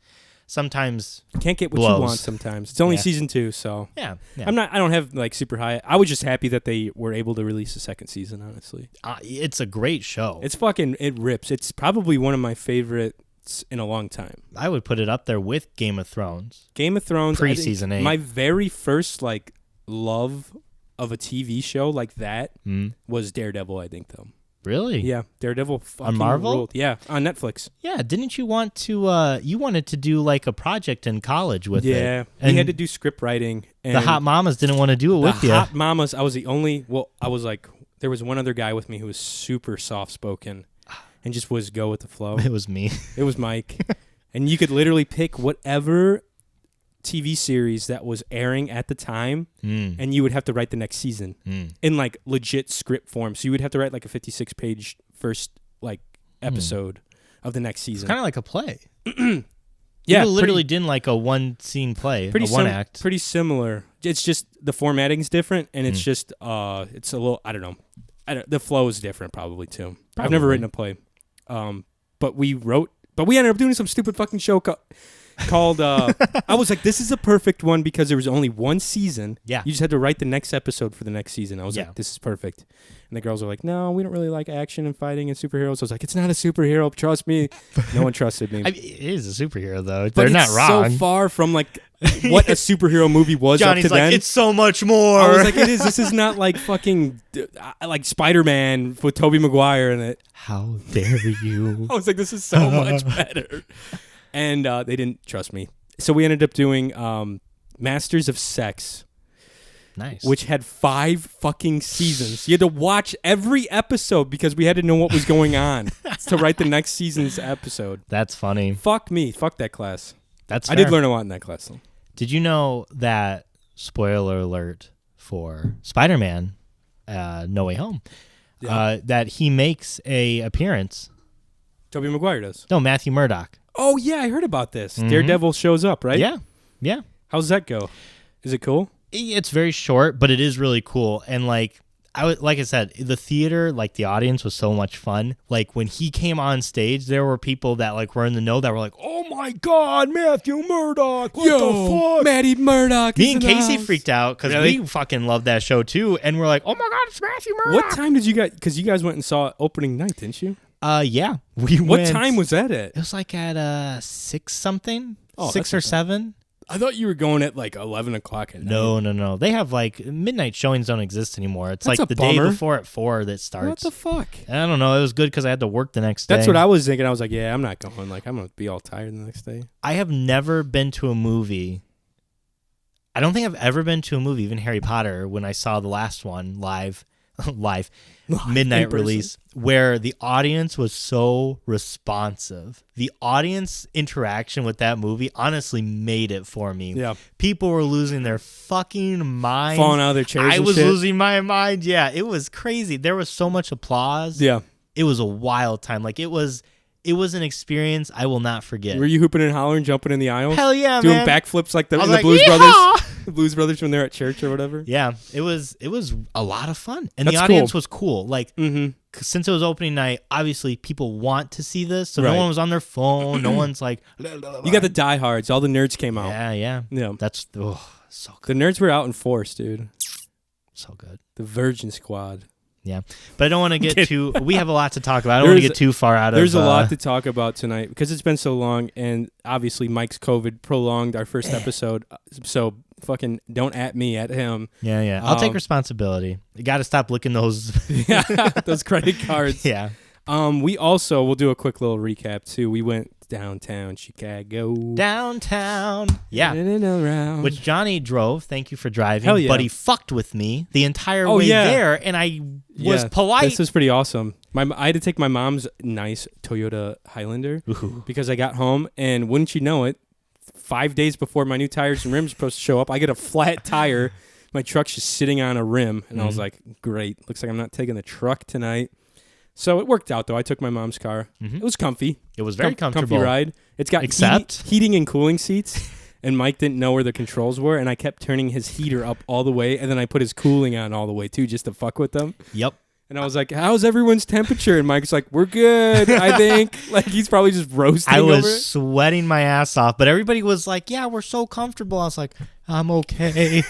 can't get what blows. you want sometimes. It's only season 2, so yeah. I don't have like super high. I was just happy that they were able to release a second season, honestly. It's a great show. It rips. It's probably one of my favorites in a long time. I would put it up there with Game of Thrones. Pre-season 8. My very first like love of a TV show like that was Daredevil, I think, though. Really? Yeah, Daredevil fucking on Marvel? ruled. Yeah, on Netflix. Yeah, didn't you want to you wanted to do like a project in college with it? Yeah, and we had to do script writing. And the hot mamas didn't want to do it with you. The hot mamas, I was the only, I was like, there was one other guy with me who was super soft-spoken and just was go with the flow. It was me. It was Mike. And you could literally pick whatever TV series that was airing at the time, and you would have to write the next season in like legit script form. So you would have to write like a 56-page first like episode of the next season. Kind of like a play. Yeah, you literally did like a one-scene play, a one-act. Pretty similar. It's just the formatting's different, and it's just it's a little. I don't know. The flow is different, probably too. I've never written a play, but we ended up doing some stupid fucking show. called. I was like, this is a perfect one because there was only one season. Yeah. You just had to write the next episode for the next season. I was Yeah. like, this is perfect. And the girls were like, no, we don't really like action and fighting and superheroes. I was like, it's not a superhero. Trust me. No one trusted me. I mean, it is a superhero though. But They're it's not wrong. so far from like what a superhero movie was Johnny's up to like, then. it's so much more. I was like, it is. This is not like fucking like Spider-Man with Tobey Maguire in it. How dare you? I was like, this is so much better. And they didn't trust me. So we ended up doing Masters of Sex. Nice. Which had 5 fucking seasons. You had to watch every episode because we had to know what was going on to write the next season's episode. That's funny. Fuck me. Fuck that class. That's I fair. did learn a lot in that class, though. Did you know that, spoiler alert for Spider-Man No Way Home, that he makes a appearance? Tobey Maguire does. No, Matthew Murdock. Oh, yeah, I heard about this. Mhm. Daredevil shows up, right? Yeah. How's that go? Is it cool? It's very short, but it is really cool. And like I said, the theater, like the audience was so much fun. Like when he came on stage, there were people that like were in the know that were like, "Oh my God, Matthew Murdock! What the fuck?" Matty Murdock. Me and Casey freaked out because Really? we fucking loved that show too, and we're like, "Oh my God, it's Matthew Murdock!" What time did you guys? Because you guys went and saw it opening night, didn't you? Yeah, we What went. time was that at? It was like at 6 something, Oh, 6 that's or not 7. I thought you were going at like 11 o'clock at night. No. They have like midnight showings don't exist anymore. It's That's like a the day bummer. before at 4 that starts. What the fuck? I don't know. It was good because I had to work the next day. That's what I was thinking. I was like, yeah, I'm not going. Like, I'm going to be all tired the next day. I have never been to a movie. I don't think I've ever been to a movie, even Harry Potter, when I saw the last one live midnight in person. release, where the audience was so responsive. The audience interaction with that movie honestly made it for me. Yeah. People were losing their fucking minds. Falling out of their chairs I and was shit. losing my mind. Yeah, it was crazy. There was so much applause. Yeah. It was a wild time. Like it was an experience I will not forget. Were you hooping and hollering, jumping in the aisles? Hell yeah, Doing man. backflips like I the was Blues like, Brothers. "Yeehaw!" The Blues Brothers when they're at church or whatever. Yeah, it was a lot of fun, and the That's audience cool. was cool. Like, Mm-hmm. since it was opening night, obviously people want to see this, so Right. no one was on their phone. No one's like, You got the diehards. All the nerds came out. yeah. Yeah. That's so The good, nerds were out in force, dude. so good. The Virgin Squad. Yeah, but I don't want to get too. We have a lot to talk about. I don't want to There's- get too far out of. There's a lot to talk about tonight because it's been so long, and obviously Mike's COVID prolonged our first episode. So fucking don't at me, at him. Yeah. I'll take responsibility. You got to stop licking those. Yeah, those credit cards. Yeah. We'll do a quick little recap too. We went downtown Chicago. Downtown. Yeah. Around. Which Johnny drove. Thank you for driving. Hell yeah. But he fucked with me the entire Oh, way yeah. there, and I was polite. This was pretty awesome. I had to take my mom's nice Toyota Highlander Ooh. because I got home, and wouldn't you know it, 5 days before my new tires and rims are supposed to show up, I get a flat tire. My truck's just sitting on a rim, and I was like, great. Looks like I'm not taking the truck tonight. So it worked out, though. I took my mom's car. Mhm. It was comfy. It was very Comfy comfortable. ride. It's got Except? heating and cooling seats, and Mike didn't know where the controls were, and I kept turning his heater up all the way, and then I put his cooling on all the way, too, just to fuck with them. Yep. And I was like, how's everyone's temperature? And Mike's like, we're good, I think. Like, he's probably just roasting I over it. was sweating my ass off, but everybody was like, yeah, we're so comfortable. I was like, I'm okay.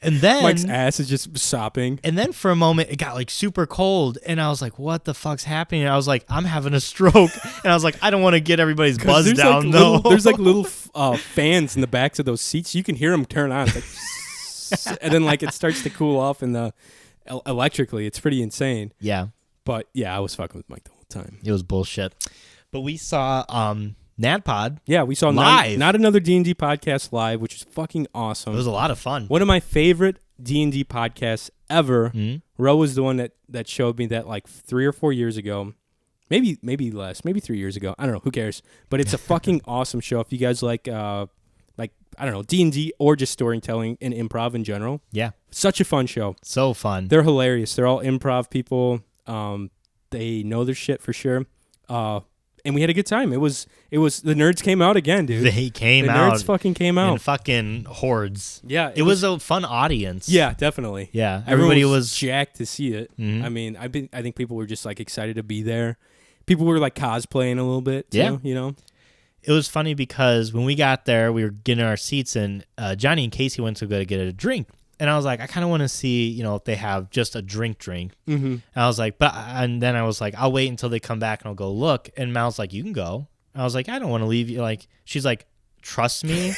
And then Mike's ass is just sopping. And then for a moment, it got like super cold, and I was like, "What the fuck's happening?" And I was like, "I'm having a stroke," and I was like, "I don't want to get everybody's buzz There's down, like though." there's like little fans in the backs of those seats. You can hear them turn on. It's like, and then like it starts to cool off in the electrically. It's pretty insane. Yeah, But yeah, I was fucking with Mike the whole time. it was bullshit. But we saw NADPOD. Yeah, we saw Live. not another D&D podcast live, which is fucking awesome. It was a lot of fun. One of my favorite D&D podcasts ever. Mhm. Ro was the one that showed me that like 3 or 4 years ago. Maybe less. Maybe 3 years ago. I don't know. Who cares? But it's a fucking awesome show. If you guys like I don't know, D&D or just storytelling and improv in general. Yeah, Such a fun show. so fun. They're hilarious. They're all improv people. They know their shit for sure. And we had a good time. It was the nerds came out again, dude. They came the out nerds fucking came in out. fucking hordes. Yeah, It was a fun audience. Yeah, definitely. Yeah, Everyone everybody was jacked to see it. Mhm. I mean, I think people were just like excited to be there. People were like cosplaying a little bit too, Yeah. you know. it was funny because when we got there, we were getting our seats, and Johnny and Casey went to go to get a drink. And I was like, I kind of want to see, if they have just a drink. Mm-hmm. And I was like, and then I was like, I'll wait until they come back and I'll go look. And Mal's like, you can go. I was like, I don't want to leave you. Like, she's like, trust me.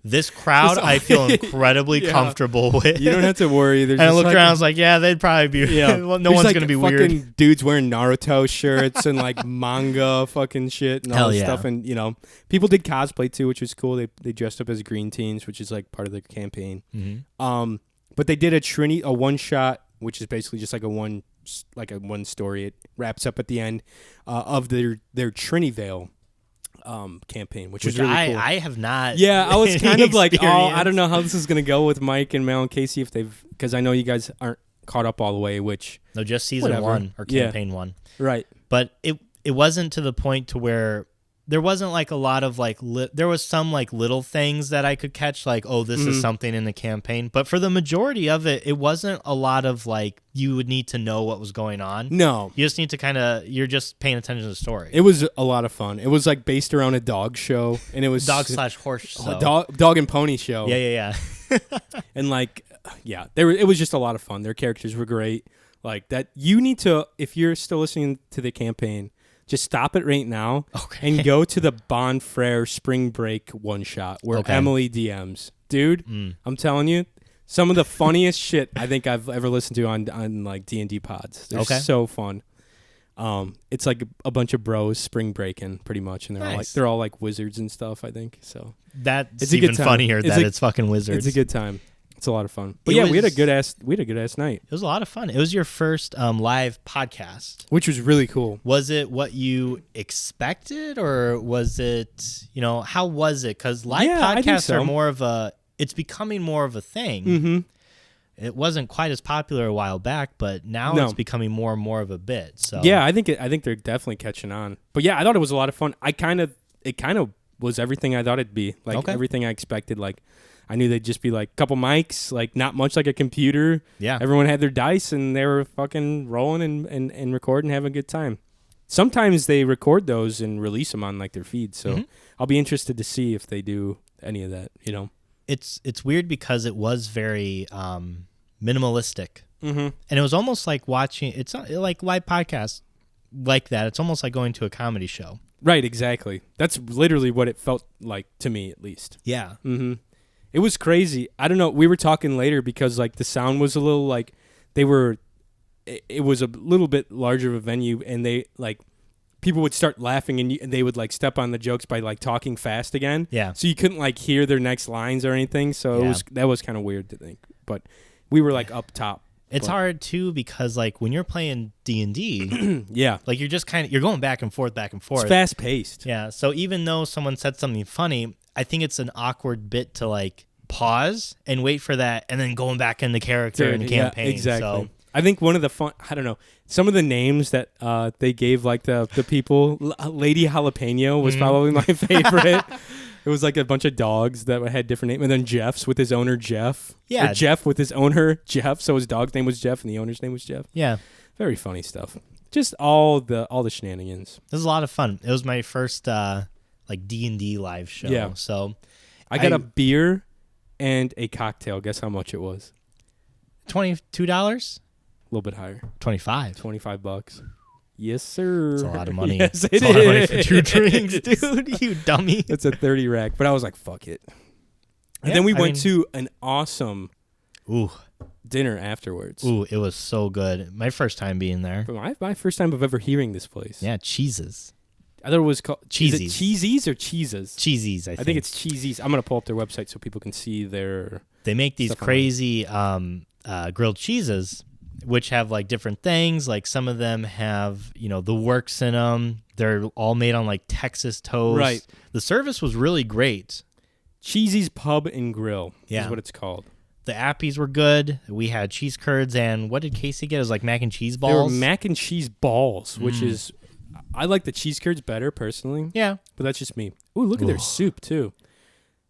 This crowd, I feel incredibly comfortable with. You don't have to worry. And I looked around, I was like, yeah, they'd probably be. Yeah. Well, no one's going to be weird. Dudes wearing Naruto shirts and like manga fucking shit and all this stuff. And, people did cosplay too, which was cool. They dressed up as green teens, which is like part of the campaign. Mm-hmm. But they did a one shot, which is basically just like a one story. It wraps up at the end of their Trinivale campaign, which was really cool. I have not. Yeah, I was kind of like, I don't know how this is gonna go with Mike and Mel and Casey because I know you guys aren't caught up all the way. Which no, just season 1 or campaign 1, right? But it wasn't to the point to where there wasn't like a lot of like there was some like little things that I could catch, like, oh, this is something in the campaign. But for the majority of it, it wasn't a lot of like you would need to know what was going on. No, you just need to you're just paying attention to the story. It was a lot of fun. It was like based around a dog show, and it was dog/horse show. Dog and pony show. Yeah. And like, it was just a lot of fun. Their characters were great. Like that, you need to, if you're still listening to the campaign, just stop it right now and go to the Bonfrere Spring Break one shot where Emily DMs. Dude, I'm telling you, some of the funniest shit I think I've ever listened to on like D&D pods. They're so fun. It's like a bunch of bros spring breaking pretty much, and they're all like wizards and stuff, I think. So that's even funnier that it's fucking wizards. It's a good time. It's a lot of fun. But we had a good ass night. It was a lot of fun. It was your first live podcast, which was really cool. Was it what you expected, or was it, how was it? Because live podcasts are more of it's becoming more of a thing. Mm-hmm. It wasn't quite as popular a while back, but now it's becoming more and more of a bit. So yeah, I think they're definitely catching on. But yeah, I thought it was a lot of fun. It kind of was everything I thought it'd be. Like everything I expected. Like, I knew they'd just be like a couple mics, like not much like a computer. Yeah. Everyone had their dice and they were fucking rolling and recording, having a good time. Sometimes they record those and release them on like their feed. So I'll be interested to see if they do any of that, It's weird because it was very minimalistic. Mm-hmm. And it was almost like watching, it's like live podcasts like that. It's almost like going to a comedy show. Right, exactly. That's literally what it felt like to me, at least. Yeah. Mm-hmm. It was crazy. I don't know. We were talking later because like the sound was a little like it was a little bit larger of a venue, and they like people would start laughing and they would like step on the jokes by like talking fast again. Yeah. So you couldn't like hear their next lines or anything. So that was kind of weird to think. But we were like up top. It's hard too because like when you're playing D&D, yeah, like you're just you're going back and forth. It's fast paced. Yeah. So even though someone said something funny, I think it's an awkward bit to like pause and wait for that and then going back into character in the campaign. Exactly. So I think one of the fun, I don't know, some of the names that they gave like the people, Lady Jalapeno was probably my favorite. It was like a bunch of dogs that had different names. And then Jeff's with his owner, Jeff. Yeah. Or Jeff with his owner, Jeff. So his dog's name was Jeff and the owner's name was Jeff. Yeah. Very funny stuff. Just all the shenanigans. It was a lot of fun. It was my first like D&D live show. Yeah. So I got a beer and a cocktail. Guess how much it was? $22? A little bit higher. $25. Yes, sir. That's a lot of money. Yes, it's a lot of money for 2 drinks, dude. You dummy. It's a 30 rack. But I was like, fuck it. And then we went to an awesome dinner afterwards. Ooh, it was so good. My first time being there. My first time of ever hearing this place. Yeah, Cheeses. I thought it was called Cheesies. Cheesies or Cheeses? Cheesies, I think it's Cheesies. I'm going to pull up their website so people can see their... They make these crazy grilled cheeses, which have like different things. Like some of them have, the works in them. They're all made on like Texas toast. Right. The service was really great. Cheesy's Pub and Grill is what it's called. The appies were good. We had cheese curds, and what did Casey get? It was like mac and cheese balls. They were mac and cheese balls, which is... I like the cheese curds better, personally. Yeah. But that's just me. Ooh, look at their soup, too.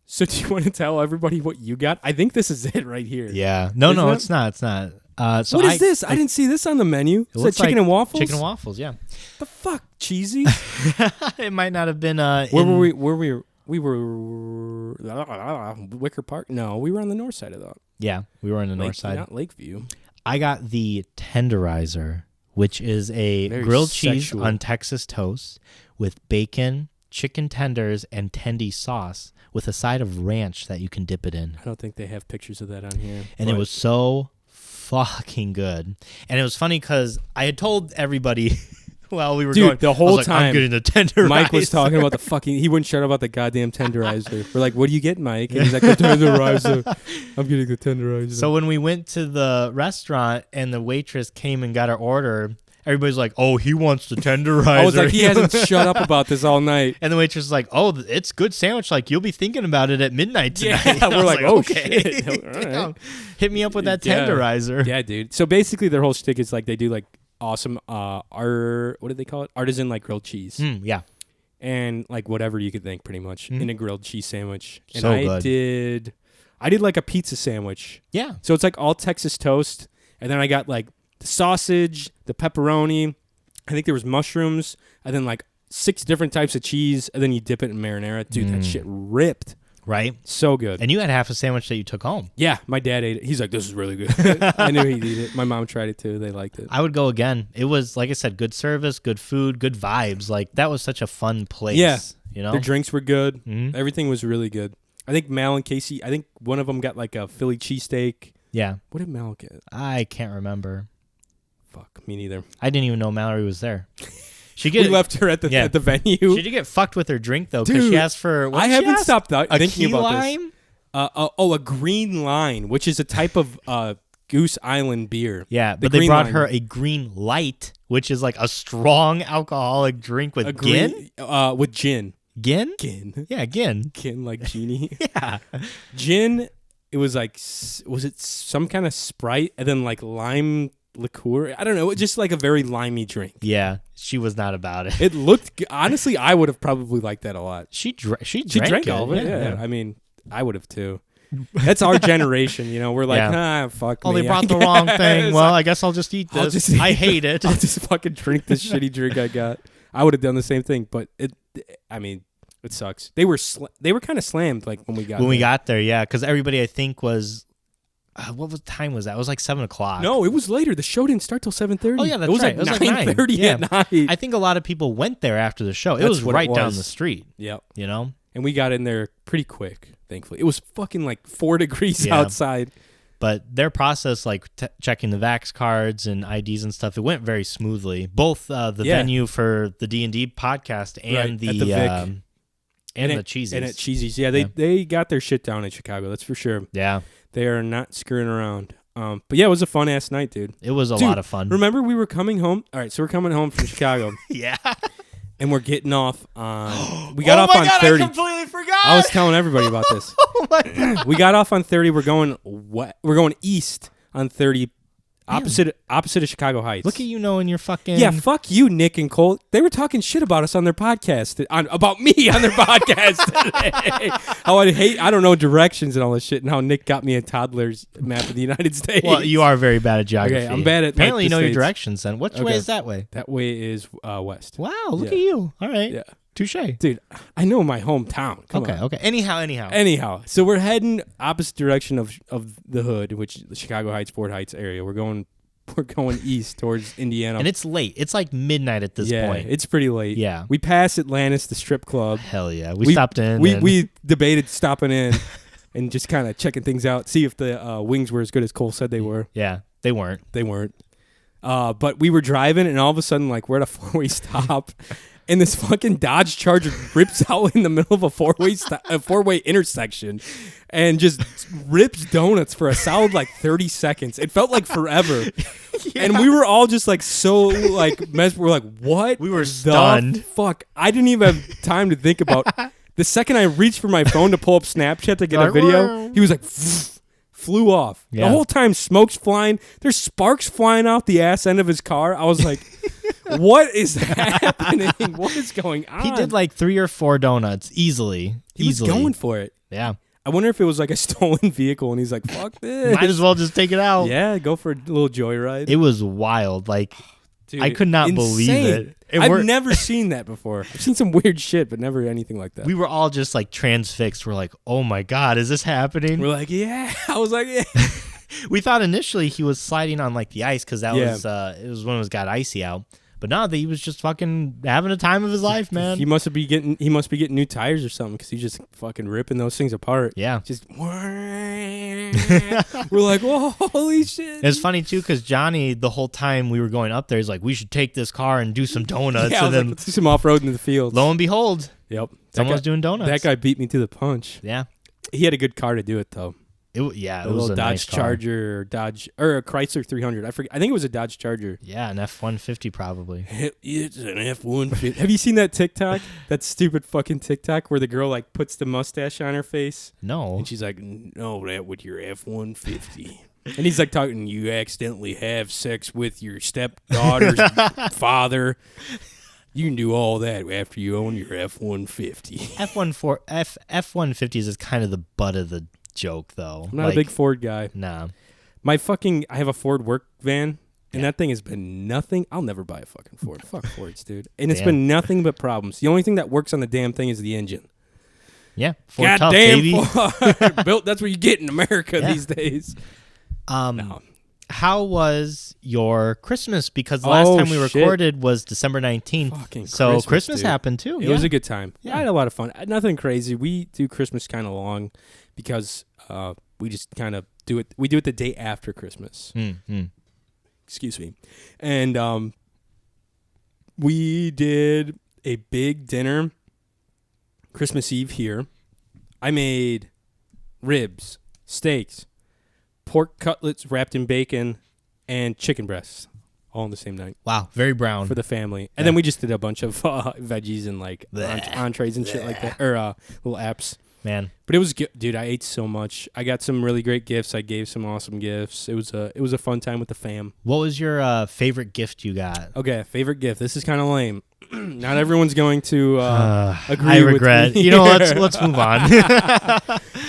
So do you want to tell everybody what you got? I think this is it right here. Yeah. No, it's not. It's not. So what is this? I didn't see this on the menu. Is that chicken and waffles? Chicken and waffles, yeah. The fuck, cheesy. It might not have been. Where were we? We were Wicker Park. No, we were on the north side of that. Yeah, we were on the north side, not Lakeview. I got the tenderizer, which is a grilled cheese on Texas toast with bacon, chicken tenders, and tendy sauce with a side of ranch that you can dip it in. I don't think they have pictures of that on here. And it was so fucking good. And it was funny because I had told everybody while we were going the whole time. I'm getting the tenderizer. Mike was talking about he wouldn't shut up about the goddamn tenderizer. We're like, what do you get, Mike? And he's like, the tenderizer. I'm getting the tenderizer. So when we went to the restaurant and the waitress came and got our order, everybody's like, oh, he wants the tenderizer. I was like, he hasn't shut up about this all night. And the waitress is like, oh, it's good sandwich. Like, you'll be thinking about it at midnight tonight. Yeah, we're like, oh, okay. Shit. All right. Hit me up with that tenderizer. Yeah, dude. So basically their whole shtick is like they do like awesome, what do they call it? Artisan like grilled cheese. Yeah. And like whatever you could think pretty much in a grilled cheese sandwich. And so I did like a pizza sandwich. Yeah. So it's like all Texas toast. And then I got like the sausage, the pepperoni, I think there was mushrooms, and then like 6 different types of cheese, and then you dip it in marinara. Dude, that shit ripped. Right? So good. And you had half a sandwich that you took home. Yeah, my dad ate it. He's like, this is really good. I knew he'd eat it. My mom tried it too. They liked it. I would go again. It was, like I said, good service, good food, good vibes. Like, that was such a fun place. Yeah. You know? Their drinks were good. Mm-hmm. Everything was really good. I think Mal and Casey, I think one of them got like a Philly cheesesteak. Yeah. What did Mal get? I can't remember. Fuck, me neither. I didn't even know Mallory was there. We left her at the venue. She did get fucked with her drink though, because she asked for. I haven't stopped thinking about lime? this. A green line, which is a type of Goose Island beer. Yeah, but they brought her a green light, which is like a strong alcoholic drink with gin. With gin. Gin? Gin. Yeah, gin. Gin like genie. Yeah. Gin. It was like, was it some kind of Sprite and then like lime liqueur? I don't know. Just like a very limey drink. Yeah, she was not about it. It looked, honestly, I would have probably liked that a lot. She drank all of it. Yeah. I mean, I would have too. That's our generation, you know. We're like, fuck me. Oh, they brought the wrong thing. Well, I guess I'll just eat this. I hate it. I'll just fucking drink this shitty drink I got. I would have done the same thing, but it sucks. They were kind of slammed like when we got there. Yeah, because everybody I think was. What time was that? It was like 7:00. No, it was later. The show didn't start till 7:30. Oh yeah, that's right. It was like 9:30 at night. I think a lot of people went there after the show. It was right down the street. Yep. You know, and we got in there pretty quick. Thankfully, it was fucking like 4 degrees outside. But their process, like checking the Vax cards and IDs and stuff, it went very smoothly. Both the venue for the D&D podcast and the Cheesies. And at Cheesies. Yeah, they got their shit down in Chicago. That's for sure. Yeah. They are not screwing around. But yeah, it was a fun ass night, dude. It was a lot of fun. Remember we were coming home? All right, so we're coming home from Chicago. Yeah. And we're getting off on... We got off on 30. I completely forgot. I was telling everybody about this. Oh my God. We got off on 30. We're going east on 30. Opposite of Chicago Heights. Look at you knowing your fucking... Yeah, fuck you, Nick and Cole. They were talking shit about us on their podcast. About me on their podcast today. How I don't know directions and all this shit, and how Nick got me a toddler's map of the United States. Well, you are very bad at geography. Okay, I'm bad at... Apparently you know States. your directions then. Which way is that way? That way is west. Wow, look at you. All right. Yeah. Touche. Dude, I know my hometown. Come on. Okay. Anyhow. So we're heading opposite direction of the hood, which is the Chicago Heights, Fort Heights area. We're going east towards Indiana. And it's late. It's like midnight at this point. Yeah, it's pretty late. Yeah. We passed Atlantis, the strip club. Hell yeah. We stopped in. We debated stopping in and just kind of checking things out, see if the wings were as good as Cole said they were. Yeah, they weren't. But we were driving, and all of a sudden, like, we're at a 4-way stop, and this fucking Dodge Charger rips out in the middle of a 4-way intersection and just rips donuts for a solid like 30 seconds. It felt like forever. Yeah. And we were all just like so like we're like, what? We were stunned. Fuck. I didn't even have time to think about the second I reached for my phone to pull up Snapchat to get a video, he was like flew off. Yeah. The whole time smoke's flying. There's sparks flying out the ass end of his car. I was like, what is happening? What is going on? He did like 3 or 4 donuts easily. He was going for it. Yeah. I wonder if it was like a stolen vehicle, and he's like, "Fuck this." Might as well just take it out. Yeah, go for a little joyride. It was wild. Like, Dude, I could not believe it. I've never seen that before. I've seen some weird shit, but never anything like that. We were all just like transfixed. We're like, oh my God, is this happening? We're like, yeah. I was like, yeah. We thought initially he was sliding on like the ice because that was it was when it got icy out. But no, he was just fucking having a time of his life, man. He must be getting new tires or something because he's just fucking ripping those things apart. Yeah. Just we're like, whoa, holy shit. It's funny too because Johnny, the whole time we were going up there, he's like, we should take this car and do some donuts. Yeah, and then let's do some off-road in the field. lo and behold, yep, someone's doing donuts. That guy beat me to the punch. Yeah. He had a good car to do it though. It was a little Dodge nice car. Charger or a Chrysler 300. I forget. I think it was a Dodge Charger. Yeah, an F-150 probably. It's an F-150. Have you seen that TikTok? That stupid fucking TikTok where the girl like puts the mustache on her face? No. And she's like, "No, that with your F-150." And he's like talking, "You accidentally have sex with your stepdaughter's father. You can do all that after you own your F-150." F-150s is kind of the butt of the joke, though. I'm not a big Ford guy. Nah. I have a Ford work van, and that thing has been nothing. I'll never buy a fucking Ford. Fuck Fords, dude. And it's been nothing but problems. The only thing that works on the damn thing is the engine. Yeah. Ford God tough, damn baby. Ford. Built. That's what you get in America these days. No. How was your Christmas? Because the last time we recorded was December 19th. Fucking so Christmas happened too. It was a good time. Yeah. I had a lot of fun. Nothing crazy. We do Christmas kind of long because we just kind of do it. We do it the day after Christmas. Excuse me. And we did a big dinner Christmas Eve here. I made ribs, steaks, pork cutlets wrapped in bacon, and chicken breasts all on the same night. Wow, very brown. For the family. And then we just did a bunch of veggies and like entrees and shit like that. Or little apps. Man. But it was good. Dude, I ate so much. I got some really great gifts. I gave some awesome gifts. It was a fun time with the fam. What was your favorite gift you got? Okay, favorite gift. This is kind of lame. Not everyone's going to agree I regret. with me. You know, let's move on.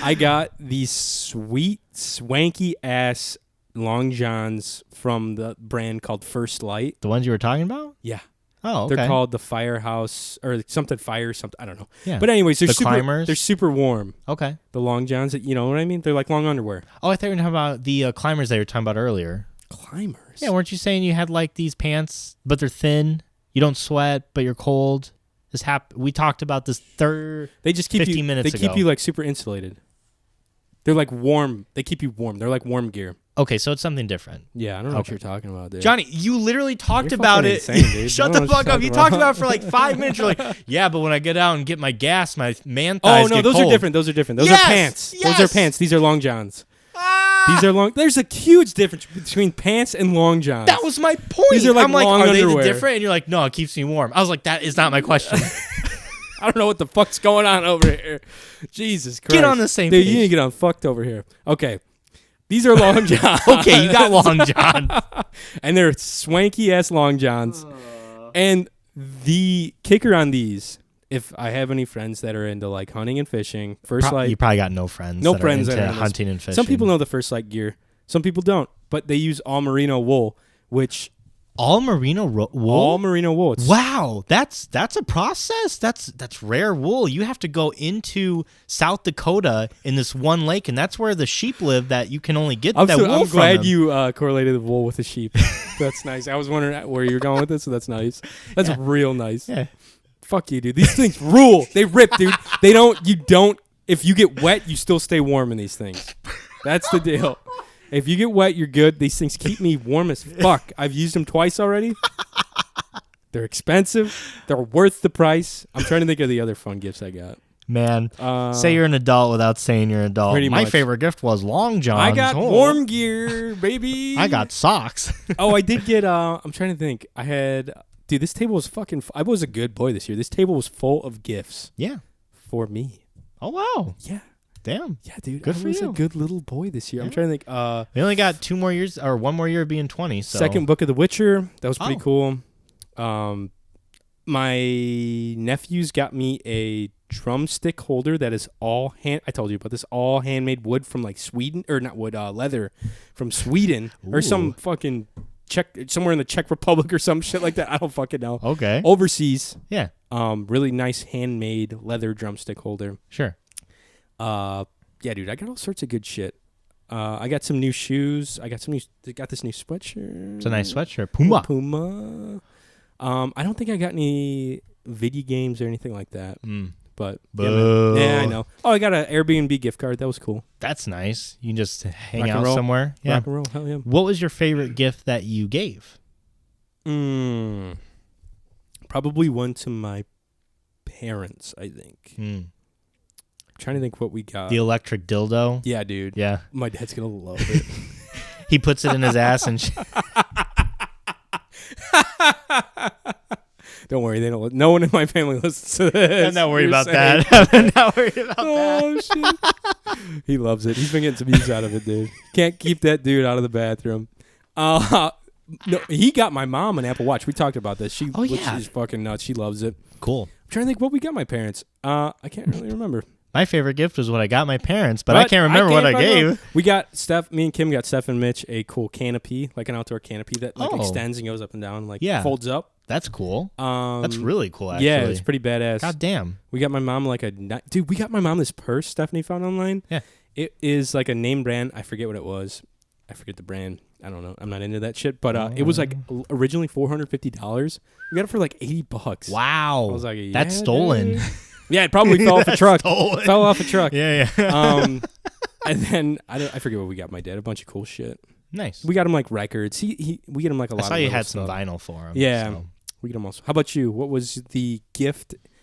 I got these sweet, swanky ass Long Johns from the brand called First Light. The ones you were talking about? Yeah. Oh, okay. They're called the Firehouse or something Fire something. I don't know. Yeah. But anyways, they're climbers? They're super warm. Okay. The Long Johns, you know what I mean? They're like long underwear. Oh, I thought you were talking about the climbers that you were talking about earlier. Climbers? Yeah, weren't you saying you had like these pants, but they're thin? You don't sweat, but you're cold. We talked about this They just keep 15 you, minutes They ago. keep you like super insulated. They're like warm. They keep you warm. They're like warm gear. Okay, so it's something different. Yeah, I don't know what you're talking about, dude. Johnny, you literally talked You're about fucking it. insane, dude. Shut I the don't know what fuck you're up. You talking talked about it for like 5 minutes. You're like, yeah, but when I get out and get my gas, my man thighs Oh no, get those cold. are different. Those are different. Those Yes! are pants. Yes! Those are pants. These are Long Johns. Ah! These are long. There's a huge difference between pants and Long Johns. That was my point. These are like I'm like, long are they underwear. the different? And you're like, no, it keeps me warm. I was like, that is not my question. I don't know what the fuck's going on over here. Jesus Christ. Get on the same Dude, page. you need to get on fucked over here. Okay. These are Long Johns. Okay, you got Long John. And they're swanky ass Long Johns. And the kicker on these, if I have any friends that are into like hunting and fishing, First Light. You probably got no friends. No that friends are that into are into hunting and fishing. Some people know the First Light gear. Some people don't. But they use all merino wool, which all merino wool. all merino wool. It's Wow, that's a process. That's rare wool. You have to go into South Dakota in this one lake, and that's where the sheep live. That you can only get wool I'm from glad them. you correlated the wool with the sheep. That's nice. I was wondering where you're going with this, so that's nice. That's real nice. Yeah. Fuck you, dude. These things rule. They rip, dude. They don't. You don't. If you get wet, you still stay warm in these things. That's the deal. If you get wet, you're good. These things keep me warm as fuck. I've used them twice already. They're expensive. They're worth the price. I'm trying to think of the other fun gifts I got. Man, say you're an adult without saying you're an adult. Pretty My much. favorite gift was Long Johns. I got warm gear, baby. I got socks. Oh, I did get, I'm trying to think. I had, dude, this table was fucking, I was a good boy this year. This table was full of gifts. Yeah. For me. Oh, wow. Yeah. Damn. Yeah, dude. Good I for was you. a good little boy this year. Yeah. I'm trying to think. We only got 2 more years, or 1 more year of being 20. So. Second book of The Witcher. That was pretty cool. My nephews got me a drumstick holder that is all I told you about this, all handmade wood from like Sweden, or not wood, leather from Sweden or some fucking somewhere in the Czech Republic or some shit like that. I don't fucking know. Okay. Overseas. Yeah. Really nice handmade leather drumstick holder. Sure. Yeah, dude, I got all sorts of good shit. I got some new shoes. Got this new sweatshirt. It's a nice sweatshirt. Puma. I don't think I got any video games or anything like that. But yeah, I know. Oh, I got an Airbnb gift card. That was cool. That's nice. You can just hang Rock and out roll. somewhere. Yeah. Rock and roll. Hell yeah. What was your favorite gift that you gave? Probably one to my parents, I think. I'm trying to think what we got. The electric dildo? Yeah, dude. Yeah. My dad's going to love it. He puts it in his ass and... Don't worry, they don't. No one in my family listens to this. I'm not worried about that. I'm not worried about that. Shit. He loves it. He's been getting some use out of it, dude. Can't keep that dude out of the bathroom. No, he got my mom an Apple Watch. We talked about this. She's fucking nuts. She loves it. Cool. I'm trying to think what we got my parents. I can't really remember. My favorite gift was what I got my parents, but I can't remember what I gave. We got me and Kim got Steph and Mitch a cool canopy, like an outdoor canopy that extends and goes up and down, folds up. That's cool. That's really cool, actually. Yeah, it's pretty badass. God damn. We got my mom we got my mom this purse Stephanie found online. Yeah. It is like a name brand. I forget what it was. I forget the brand. I don't know. I'm not into that shit. But it was like originally $450. We got it for like $80. Wow. I was like, that's stolen. Dude. Yeah, it probably fell off a truck. Stolen. Fell off a truck. Yeah. And then I forget what we got my dad. A bunch of cool shit. Nice. We got him like records. We get him like a lot. I saw of you had stuff. some vinyl for him. Yeah. So. We get them also. How about you? What was the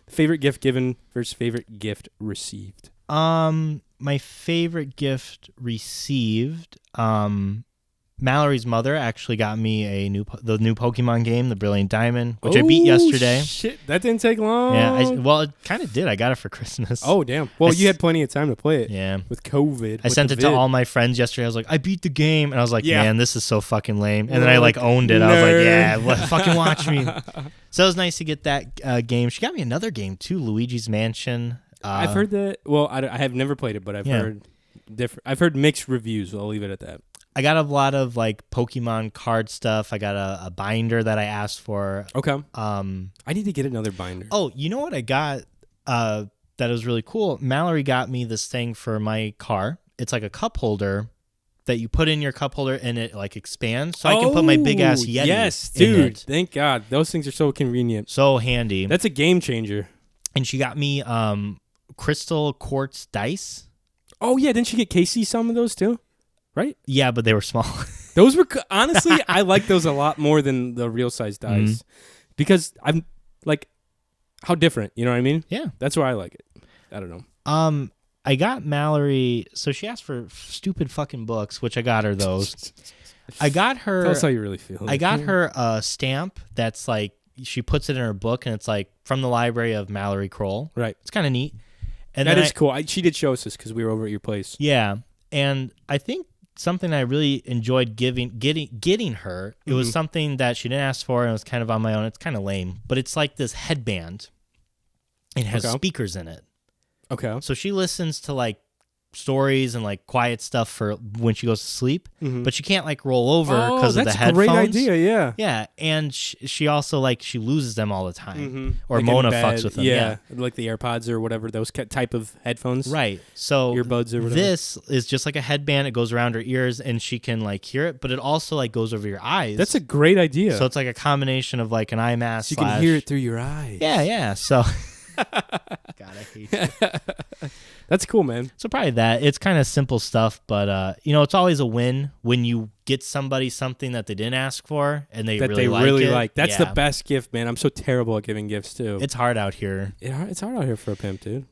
favorite gift given versus favorite gift received? My favorite gift received, Mallory's mother actually got me the new Pokemon game, the Brilliant Diamond, which I beat yesterday. Shit, that didn't take long. Yeah, it kind of did. I got it for Christmas. Oh, damn. Well, you had plenty of time to play it. Yeah. With COVID. I sent it to all my friends yesterday. I was like, I beat the game. And I was like, man, this is so fucking lame. And then I owned it. I was like, yeah, fucking watch me. So it was nice to get that game. She got me another game too, Luigi's Mansion. I've heard that. Well, I have never played it, but I've heard different. I've heard mixed reviews. I'll leave it at that. I got a lot of Pokemon card stuff. I got a binder that I asked for. Okay. I need to get another binder. Oh, you know what I got that was really cool? Mallory got me this thing for my car. It's like a cup holder that you put in your cup holder and it expands. So I can put my big ass Yeti. Yes, in dude. it. Thank God. Those things are so convenient. So handy. That's a game changer. And she got me crystal quartz dice. Oh, yeah. Didn't she get Casey some of those too? Right? Yeah, but they were small. Those were, honestly, I like those a lot more than the real size dice. Because I'm like, how different, you know what I mean? Yeah. That's why I like it. I don't know. I got Mallory, so she asked for stupid fucking books, which I got her those. I got her. Tell us how you really feel. I got her a stamp that's she puts it in her book, and it's from the library of Mallory Kroll. Right. It's kind of neat. And that is cool. She did show us this because we were over at your place. Yeah. And I think something I really enjoyed getting her, it was something that she didn't ask for, and it was kind of on my own. It's kind of lame, but it's like this headband. It has speakers in it. Okay. So she listens to stories and quiet stuff for when she goes to sleep, but she can't roll over because of the headphones. That's a great idea, yeah. Yeah, and she also she loses them all the time. Or Mona fucks with them. Yeah, like the AirPods or whatever, those type of headphones. Right. So earbuds or whatever. This is just like a headband. It goes around her ears and she can hear it, but it also goes over your eyes. That's a great idea. So it's like a combination of an eye mask. So you can hear it through your eyes. Yeah. So God, I hate you. That's cool, man. So probably that. It's kind of simple stuff, but it's always a win when you get somebody something that they didn't ask for and they really like it. That's the best gift, man. I'm so terrible at giving gifts too. It's hard out here. It's hard out here for a pimp, dude.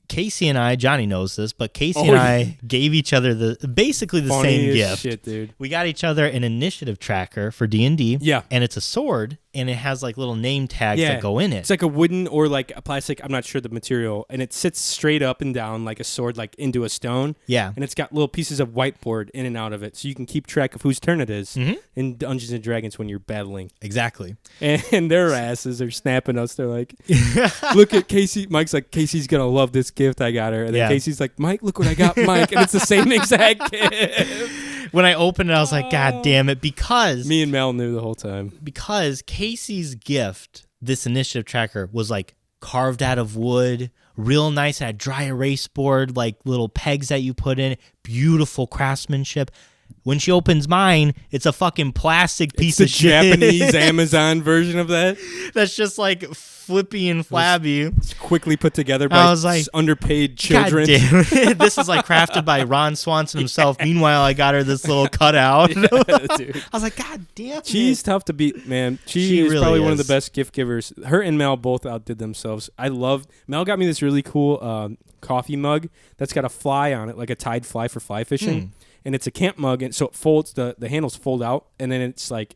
Casey and I, Johnny knows this, but Casey and I gave each other basically the same gift. Shit, dude. We got each other an initiative tracker for D&D. Yeah. And it's a sword, and it has like little name tags that go in it. It's like a wooden or like a plastic, I'm not sure the material, and it sits straight up and down like a sword, like into a stone. Yeah. And it's got little pieces of whiteboard in and out of it, so you can keep track of whose turn it is in Dungeons and Dragons when you're battling. Exactly. And their asses are snapping us. They're like, look at Casey. Mike's like, Casey's going to love this gift I got her. And then Casey's like, Mike, look what I got Mike. And it's the same exact gift. When I opened it, I was like, God damn it. Because me and Mel knew the whole time. Because Casey's gift, this initiative tracker, was like carved out of wood, real nice, had a dry erase board, like little pegs that you put in, beautiful craftsmanship. When she opens mine, it's a fucking plastic piece of shit. Japanese Amazon version of that. That's just like flippy and flabby. It's quickly put together by underpaid children. God damn it. This is like crafted by Ron Swanson himself. Meanwhile, I got her this little cutout. Dude. I was like, God damn it. She's tough to beat, man. She is really probably one of the best gift givers. Her and Mel both outdid themselves. Mel got me this really cool coffee mug that's got a fly on it, like a tied fly for fly fishing. And it's a camp mug, and so it folds, the handles fold out, and then it's like,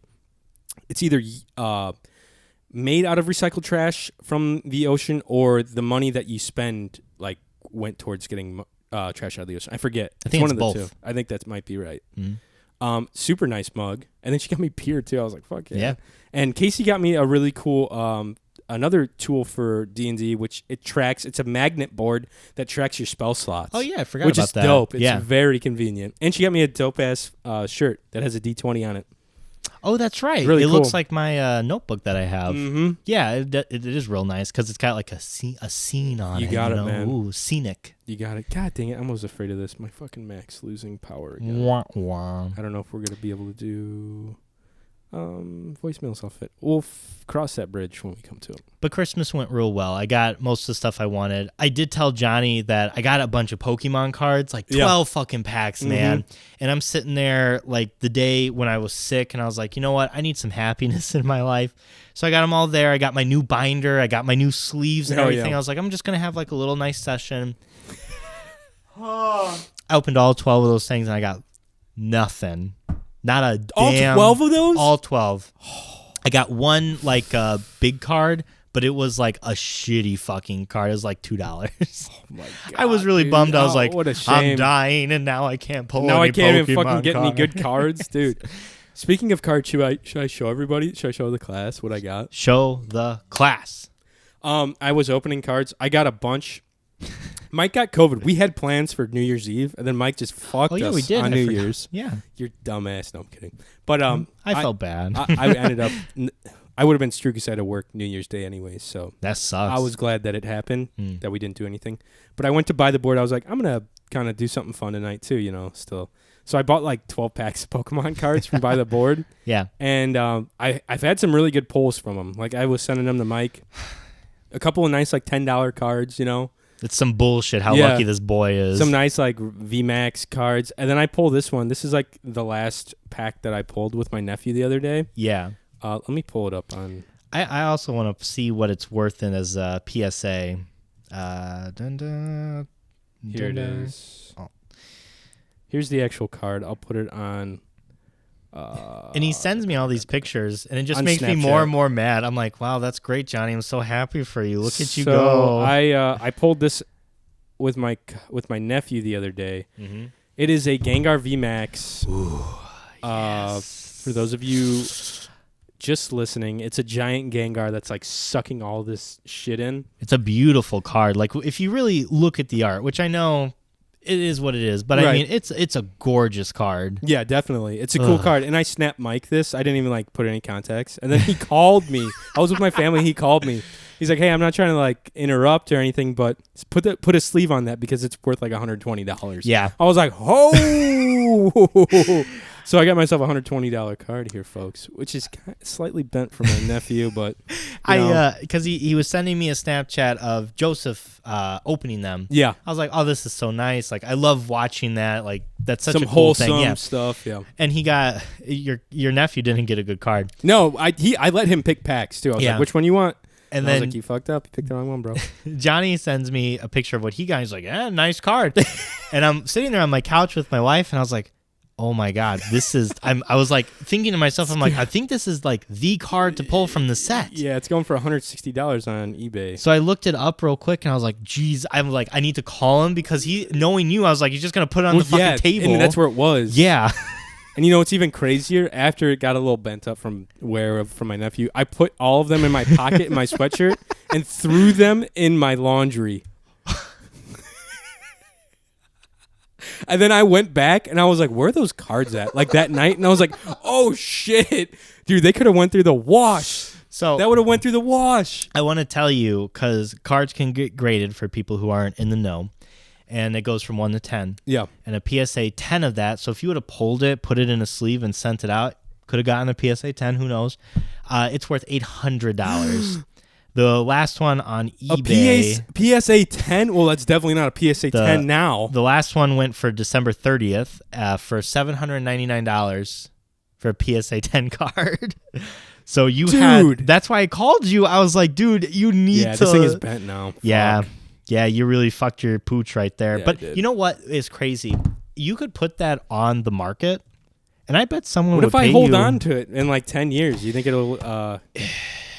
it's either made out of recycled trash from the ocean, or the money that you spend like went towards getting trash out of the ocean. I forget. I think it's one of the two. both. I think that might be right. Super nice mug, and then she got me beer too. I was like, fuck yeah. And Casey got me a really cool another tool for D&D, which it's a magnet board that tracks your spell slots. Oh yeah, I forgot about that. Which is dope. It's very convenient. And she got me a dope ass shirt that has a D20 on it. Oh, that's right. Really it cool. looks like my notebook that I have. Yeah, it is real nice because it's got like a scene on it. You got it, man. Ooh, scenic. You got it. God dang it. I'm almost afraid of this. My fucking Mac's losing power again. Wah, wah. I don't know if we're going to be able to do voicemails off it. We'll cross that bridge when we come to it. But Christmas went real well. I got most of the stuff I wanted. I did tell Johnny that I got a bunch of Pokemon cards, like 12 fucking packs, man. And I'm sitting there like the day when I was sick, and I was like, you know what? I need some happiness in my life. So I got them all there. I got my new binder. I got my new sleeves and everything. I was like, I'm just going to have like a little nice session. I opened all 12 of those things, and I got nothing. Not a damn... All 12 of those? All 12. I got one, like, big card, but it was, like, a shitty fucking card. It was, like, $2. Oh, my God, I was really bummed. I was like, what a shame. I'm dying, and now I can't pull now any I can't Pokemon even fucking get card. any good cards. Dude, speaking of cards, should I show everybody? Should I show the class what I got? Show the class. I was opening cards. I got a bunch. Mike got COVID. We had plans for New Year's Eve, and then Mike just fucked us on New Year's. Yeah. You're dumbass. No, I'm kidding. But I felt bad. I ended up... I would have been screwed because I had to work New Year's Day anyways. So that sucks. I was glad that it happened, that we didn't do anything. But I went to buy the board. I was like, I'm going to kind of do something fun tonight too, still. So I bought like 12 packs of Pokemon cards from Buy the Board. Yeah. And I've had some really good pulls from them. Like I was sending them to Mike. A couple of nice like $10 cards, It's some bullshit how lucky this boy is. Some nice like VMAX cards. And then I pull this one. This is like the last pack that I pulled with my nephew the other day. Yeah. Let me pull it up on... I also want to see what it's worth in as a PSA. Here it is. Oh. Here's the actual card. I'll put it on... and he sends me all these pictures, and it just makes me more and more mad. I'm like, wow, that's great, Johnny. I'm so happy for you. Look at you go. I pulled this with my nephew the other day. Mm-hmm. It is a Gengar VMAX. Ooh, yes. For those of you just listening, it's a giant Gengar that's like sucking all this shit in. It's a beautiful card. Like if you really look at the art, which I know it is what it is, but I mean it's a gorgeous card. Yeah, definitely. It's a cool card. And I snapped Mike this. I didn't even like put any context. And then he called me. I was with my family. He called me. He's like, "Hey, I'm not trying to like interrupt or anything, but put a sleeve on that because it's worth like $120." Yeah. I was like, "Oh." So I got myself a $120 card here, folks, which is slightly bent for my nephew, but because he was sending me a Snapchat of Joseph opening them. Yeah, I was like, oh, this is so nice. Like I love watching that. Like that's such some a cool wholesome thing. Yeah. stuff. Yeah, and he got your nephew didn't get a good card. No, I let him pick packs too. I was like, which one you want? And then I was like, you fucked up. You picked the wrong one, bro. Johnny sends me a picture of what he got. He's like, nice card. And I'm sitting there on my couch with my wife, and I was like, oh my God, this is, I was like thinking to myself, I'm like, I think this is like the card to pull from the set. Yeah, it's going for $160 on eBay. So I looked it up real quick and I was like, geez, I'm like, I need to call him because knowing you, I was like, he's just going to put it on the fucking table. And that's where it was. Yeah. And you know what's even crazier? After it got a little bent up from my nephew, I put all of them in my pocket in my sweatshirt and threw them in my laundry. And then I went back and I was like, where are those cards at? Like that night. And I was like, oh shit. Dude, they could have went through the wash. So that would have went through the wash. I want to tell you, because cards can get graded for people who aren't in the know. And it goes from 1 to 10. Yeah. And a PSA 10 of that. So if you would have pulled it, put it in a sleeve and sent it out, could have gotten a PSA 10. Who knows? It's worth $800. The last one on eBay. A PSA 10? Well, that's definitely not a PSA 10 now. The last one went for December 30th for $799 for a PSA 10 card. So you had... That's why I called you. I was like, dude, you need to... Yeah, this thing is bent now. Yeah. Fuck. Yeah, you really fucked your pooch right there. Yeah, but you know what is crazy? You could put that on the market, and I bet someone would pay you... What if I hold on to it in like 10 years? Do you think it'll...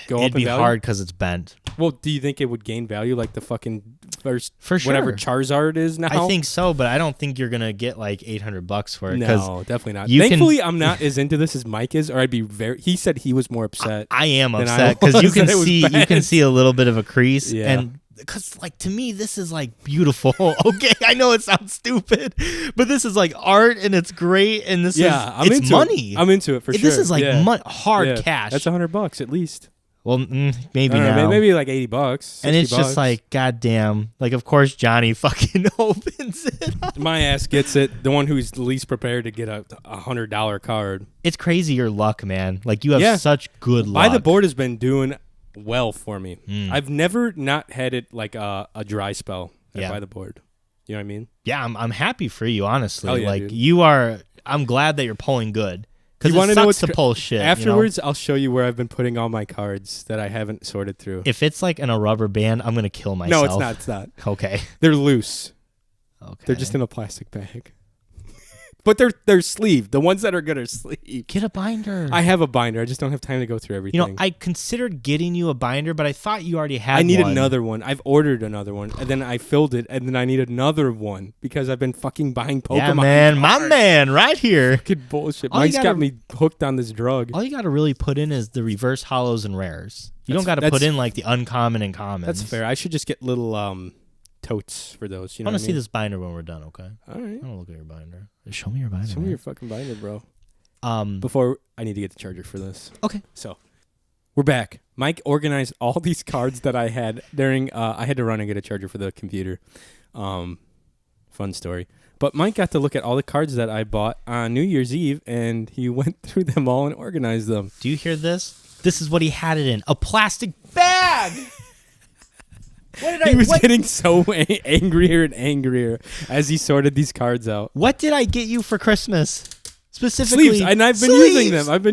go It'd be hard because it's bent. Well, do you think it would gain value like the fucking first for sure. whatever Charizard is now? I think so, but I don't think you're gonna get like $800 for it. No, definitely not. Thankfully, I'm not as into this as Mike is, or I'd be very. He said he was more upset. I am upset because you can see a little bit of a crease, and because like to me this is like beautiful. Okay, I know it sounds stupid, but this is like art and it's great, and this it's money. I'm into it for sure. This is like hard cash. That's $100 at least. Well, maybe now. Maybe like $80. And it's just like, goddamn. Like, of course, Johnny fucking opens it. My ass gets it. The one who's least prepared to get a $100 card. It's crazy your luck, man. Like, you have such good luck. Buy the Board has been doing well for me. I've never not had it like a dry spell at Buy the Board. You know what I mean? Yeah, I'm happy for you, honestly. Yeah, like, dude. I'm glad that you're pulling good. Because you it sucks to pull shit. Afterwards, I'll show you where I've been putting all my cards that I haven't sorted through. If it's like in a rubber band, I'm going to kill myself. No, it's not. Okay. They're loose. Okay. They're just in a plastic bag. But they're sleeved. The ones that are good are sleeved. Get a binder. I have a binder. I just don't have time to go through everything. You know, I considered getting you a binder, but I thought you already had one. I need another one. I've ordered another one, and then I filled it, and then I need another one because I've been fucking buying Pokemon. Yeah, man. My man right here. Fucking bullshit. Mike's got me hooked on this drug. All you got to really put in is the reverse hollows and rares. You don't got to put in like the uncommon and commons. That's fair. I should just get little totes for those. You know I want to see this binder when we're done, okay? All right. I want to look at your binder. Show me your binder. Show me your fucking binder, bro. Before I need to get the charger for this. Okay. So, we're back. Mike organized all these cards that I had during. I had to run and get a charger for the computer. Fun story. But Mike got to look at all the cards that I bought on New Year's Eve, and he went through them all and organized them. Do you hear this? This is what he had it in. A plastic bag! He was getting so angrier and angrier as he sorted these cards out. What did I get you for Christmas? Specifically, sleeves, and I've been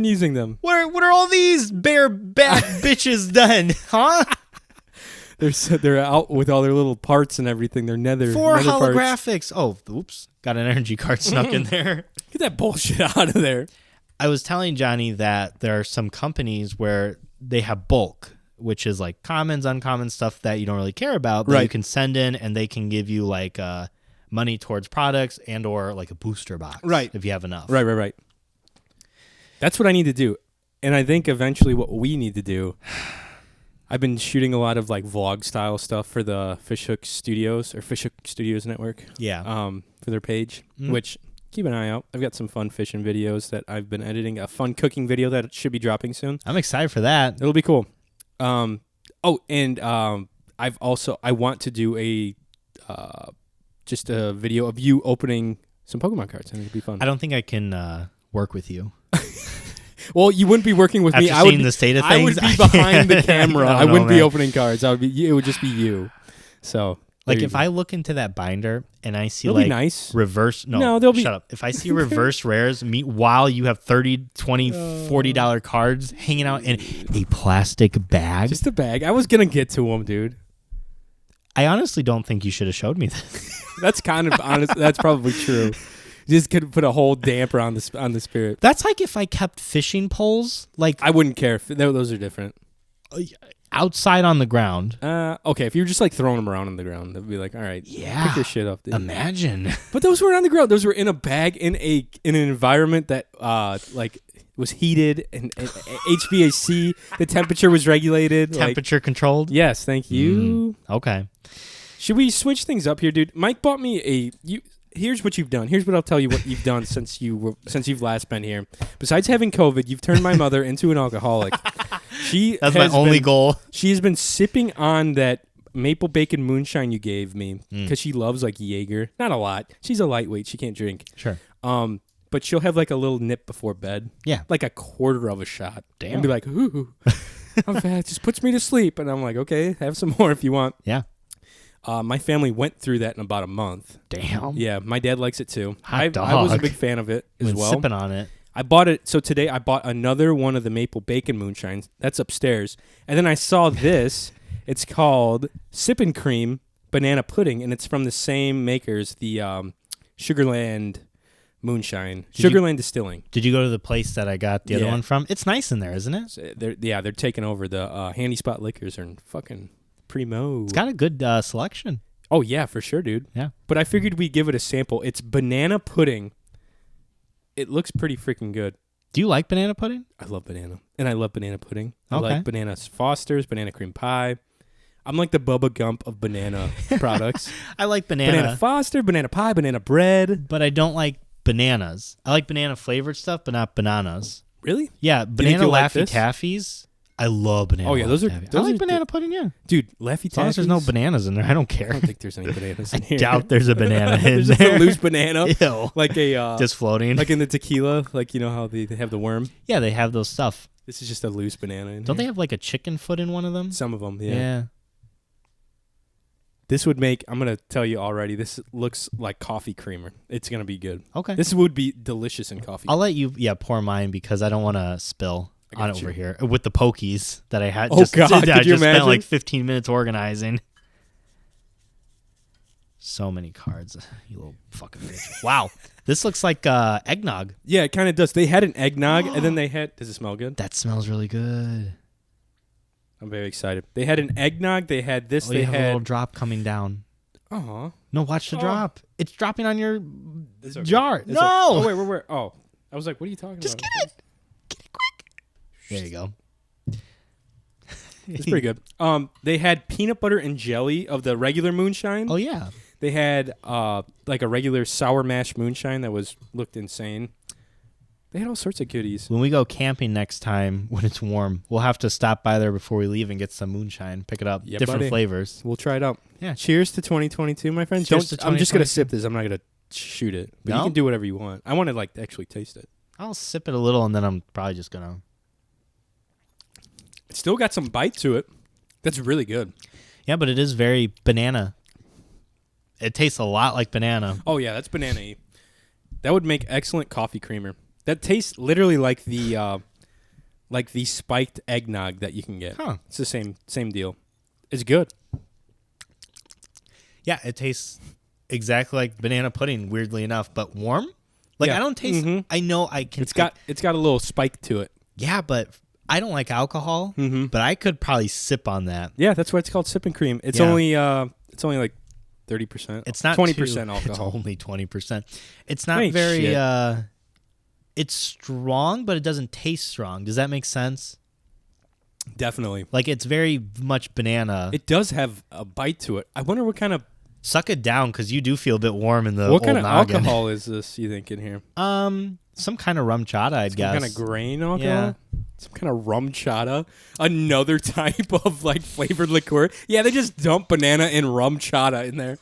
using them. What are all these bareback bitches done, huh? They're out with all their little parts and everything. They're nether. 4 nether holographics. Parts. Oh, oops! Got an energy card snuck in there. Get that bullshit out of there. I was telling Johnny that there are some companies where they have bulk, which is like commons, uncommon stuff that you don't really care about, but you can send in and they can give you like money towards products and or like a booster box if you have enough. Right. That's what I need to do. And I think eventually what we need to do, I've been shooting a lot of like vlog style stuff for the Fishhook Studios or Fishhook Studios Network. Yeah. For their page, which keep an eye out. I've got some fun fishing videos that I've been editing, a fun cooking video that should be dropping soon. I'm excited for that. It'll be cool. I want to do just a video of you opening some Pokemon cards. I think it'd be fun. I don't think I can work with you. Well, you wouldn't be working with me. After seeing the state of things, I would be behind the camera. I wouldn't be opening cards. It would just be you. So, like, if I look into that binder and I see it'll like be nice. reverse, shut up. If I see reverse rares while you have $30, $20, $40 cards hanging out in a plastic bag, just a bag. I was gonna get to them, dude. I honestly don't think you should have showed me this. That's kind of honest. That's probably true. Just could put a whole damper on the spirit. That's like if I kept fishing poles, like I wouldn't care. Those are different. outside on the ground. Okay, if you're just like throwing them around on the ground, that'd be like, all right, Yeah. pick your shit up, dude. Imagine. But those weren't on the ground. Those were in a bag in an environment that like was heated and HVAC. The temperature was regulated. Temperature controlled? Yes, thank you. Okay. Should we switch things up here, dude? Mike bought me here's what you've done. Here's what I'll tell you what you've done since you've last been here. Besides having COVID, you've turned my mother into an alcoholic. That's my only goal. She has been sipping on that maple bacon moonshine you gave me because she loves like Jaeger. Not a lot. She's a lightweight. She can't drink. Sure. But she'll have like a little nip before bed. Yeah. Like a quarter of a shot. Damn. And be like, ooh, I'm fat. It just puts me to sleep. And I'm like, okay, have some more if you want. Yeah. My family went through that in about a month. Damn. Yeah, my dad likes it too. Hot dog. I was a big fan of it as well. Sipping on it. I bought it. So today I bought another one of the maple bacon moonshines. That's upstairs. And then I saw this. It's called Sippin' Cream Banana Pudding, and it's from the same makers, the Sugarland Moonshine. Sugarland Distilling. Did you go to the place that I got the other one from? It's nice in there, isn't it? So they're taking over. The Handy Spot Liquors are fucking primo. It's got a good selection. Oh, yeah, for sure, dude. Yeah. But I figured we'd give it a sample. It's banana pudding. It looks pretty freaking good. Do you like banana pudding? I love banana. And I love banana pudding. I Okay. like banana Foster's, banana cream pie. I'm like the Bubba Gump of banana products. I like Banana Foster, banana pie, banana bread. but I don't like bananas. I like banana flavored stuff, but not bananas. Really? Yeah, banana you'll like Laffy this? Taffies. I love banana. Oh, yeah, those are- Laffy Taffy. those I like are banana pudding. Yeah, Dude, Laffy as long as there's no bananas in there, I don't I care. don't think there's any bananas in I here. doubt there's a banana in There's there. just a loose banana. Ew. Like a Just floating. like in the tequila, like you know how they have the worm. Yeah, they have those stuff. This is just a loose banana. Don't they have like a chicken foot in one of them? Some of them, yeah. Yeah. This would make. I'm gonna tell you already. This looks like coffee creamer. It's gonna be good. Okay. This would be delicious in coffee. I'll let you pour mine because I don't want to spill I on got it you. over here with the pokies that I had. Oh, just, God, I could just you spent imagine? like 15 minutes organizing. So many cards, you little fucking bitch. Wow, this looks like eggnog. Yeah, it kind of does. They had an eggnog, and then they had. Does it smell good? That smells really good. I'm very excited. They had an eggnog. They had this. Oh, they you have a little had. drop coming down. Aw. No, watch the Oh. drop. It's dropping on your It's okay. jar. It's No. okay. Oh wait, where? Oh, I was like, what are you talking Just about? get it. Get it quick. There you go. It's pretty good. They had peanut butter and jelly of the regular moonshine. Oh yeah. They had like a regular sour mash moonshine that looked insane. They had all sorts of goodies. When we go camping next time, when it's warm, we'll have to stop by there before we leave and get some moonshine. Pick it up. Yeah, Different buddy. flavors. We'll try it out. Yeah. Cheers to 2022, my friend. Cheers to I'm just gonna 2022. sip this. I'm not gonna shoot it. But No? you can do whatever you want. I want to like actually taste it. I'll sip it a little and then I'm probably just gonna. It's still got some bite to it. That's really good. Yeah, but it is very banana. It tastes a lot like banana. Oh yeah, that's banana-y. That would make excellent coffee creamer. That tastes literally like the spiked eggnog that you can get. Huh. It's the same deal. It's good. Yeah, it tastes exactly like banana pudding, weirdly enough, but warm. Like Yeah. I don't taste. Mhm. I know I can. It's got a little spike to it. Yeah, but I don't like alcohol. Mm-hmm. But I could probably sip on that. Yeah, that's why it's called sipping cream. It's Yeah. only like 30%. It's not 20% It's alcohol. only 20%. It's not Ain't very. shit. It's strong, but it doesn't taste strong. Does that make sense? Definitely. Like it's very much banana. It does have a bite to it. I wonder what kind of Suck it down because you do feel a bit warm in the what old kind of noggin. alcohol is this? You think in here? Some kind of rum chata, I'd guess. Some kind of grain alcohol. Yeah. Some kind of rum chata. Another type of like flavored liqueur. Yeah, they just dump banana and rum chata in there.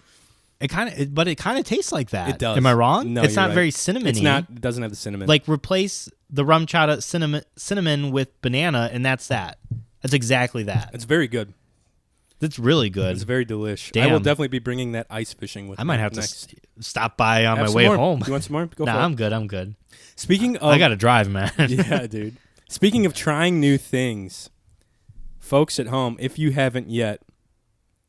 But it kind of tastes like that. It does. Am I wrong? No, it's you're not right. very cinnamony. It's not. It doesn't have the cinnamon. Like replace the rum chata cinnamon with banana, and that's that. That's exactly that. it's very good. That's really good. It's very delish. I Damn. will definitely be bringing that ice fishing with I me might have next. to stop by on Have my some way more. home. You want some more? Go Nah, for it. I'm good. I'm good. Speaking of, I got to drive, man. yeah, dude. Speaking of trying new things, folks at home, if you haven't yet,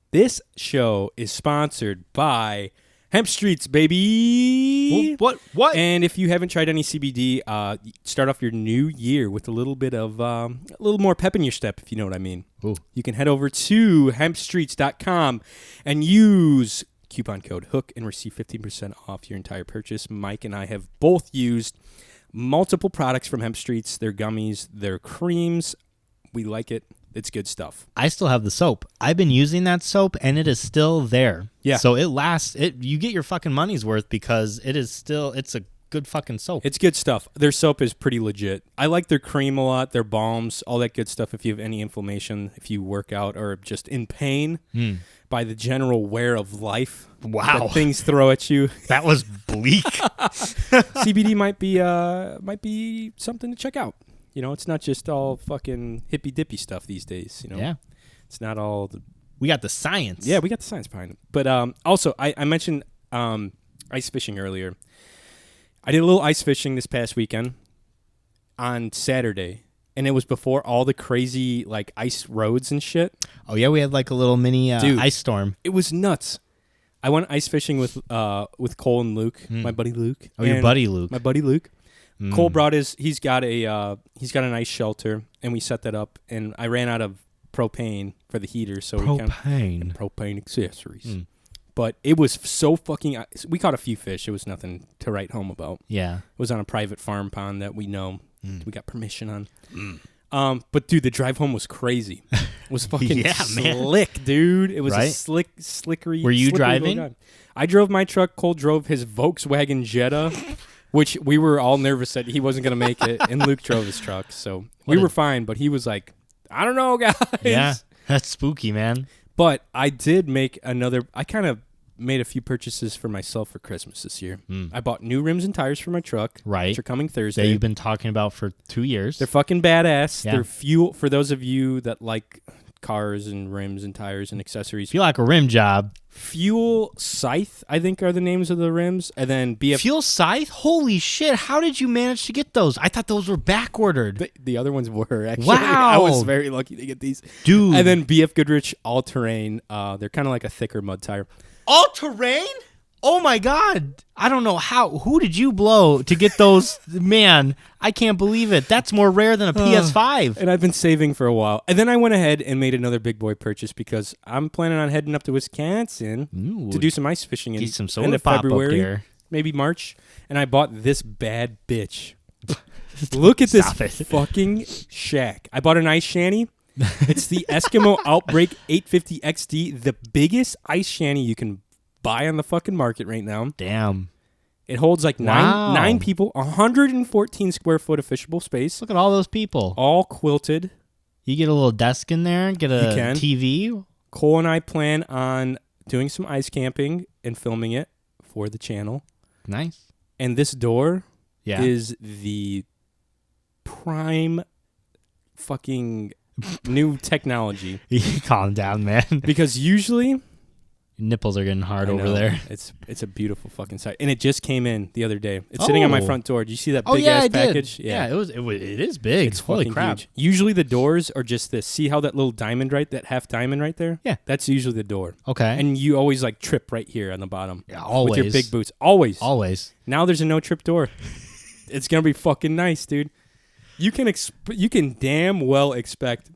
this show is sponsored by Hemp Streets, baby. What? And if you haven't tried any CBD, start off your new year with a little bit of a little more pep in your step, if you know what I mean. Ooh. You can head over to hempstreets.com and use coupon code HOOK and receive 15% off your entire purchase. Mike and I have both used multiple products from Hemp Streets. Their gummies, their creams. We like it. It's good stuff. I still have the soap. I've been using that soap, and it is still there. Yeah. So it lasts. You get your fucking money's worth because it's a good fucking soap. It's good stuff. Their soap is pretty legit. I like their cream a lot, their balms, all that good stuff. If you have any inflammation, if you work out, or just in pain by the general wear of life. Wow. That things throw at you. That was bleak. CBD might be something to check out. You know, it's not just all fucking hippy-dippy stuff these days, you know? Yeah. It's not all the... We got the science. Yeah, we got the science behind it. But also, I mentioned ice fishing earlier. I did a little ice fishing this past weekend on Saturday, and it was before all the crazy, like, ice roads and shit. Oh, yeah, we had like a little mini ice storm. It was nuts. I went ice fishing with Cole and Luke, my buddy Luke. Oh, your buddy Luke. My buddy Luke. Cole brought he's got an ice shelter, and we set that up, and I ran out of propane for the heater, so propane accessories. But it was so fucking... We caught a few fish. It was nothing to write home about. Yeah. It was on a private farm pond that we know. We got permission on. But, dude, the drive home was crazy. It was fucking slick, dude. It was a slickery... Were you driving? I drove my truck. Cole drove his Volkswagen Jetta, which we were all nervous that he wasn't going to make it, and Luke drove his truck. So we were fine, but he was like, I don't know, guys. Yeah, that's spooky, man. But I did make I kind of made a few purchases for myself for Christmas this year. I bought new rims and tires for my truck, which are coming Thursday. That you've been talking about for 2 years. They're fucking badass. Yeah. They're fuel for those of you that like cars and rims and tires and accessories. If you like a rim job. Fuel Scythe, I think, are the names of the rims. And then BF... Fuel Scythe? Holy shit. How did you manage to get those? I thought those were back-ordered. The other ones were, actually. Wow. I was very lucky to get these. Dude. And then BF Goodrich All-Terrain. They're kind of like a thicker mud tire. All-Terrain? Oh, my God. I don't know how. Who did you blow to get those? Man, I can't believe it. That's more rare than a PS5. And I've been saving for a while. And then I went ahead and made another big boy purchase because I'm planning on heading up to Wisconsin to do some ice fishing in some end of February, there. maybe March. And I bought this bad bitch. Look at this fucking shack. I bought an ice shanty. It's the Eskimo Outbreak 850 XD, the biggest ice shanty you can buy on the fucking market right now. Damn. It holds like nine people, 114 square foot of fishable space. Look at all those people. All quilted. You get a little desk in there, get a TV. Cole and I plan on doing some ice camping and filming it for the channel. Nice. And this door is the prime fucking new technology. Calm down, man. Because usually... Nipples are getting hard over there. It's a beautiful fucking sight, and it just came in the other day. It's sitting on my front door. Did you see that big ass package? Yeah, it is big. It's holy crap. Huge. Usually the doors are just this. See how that little diamond that half diamond right there? Yeah, that's usually the door. Okay, and you always like trip right here on the bottom. Yeah, always with your big boots. Always. Now there's a no trip door. It's gonna be fucking nice, dude. You can damn well expect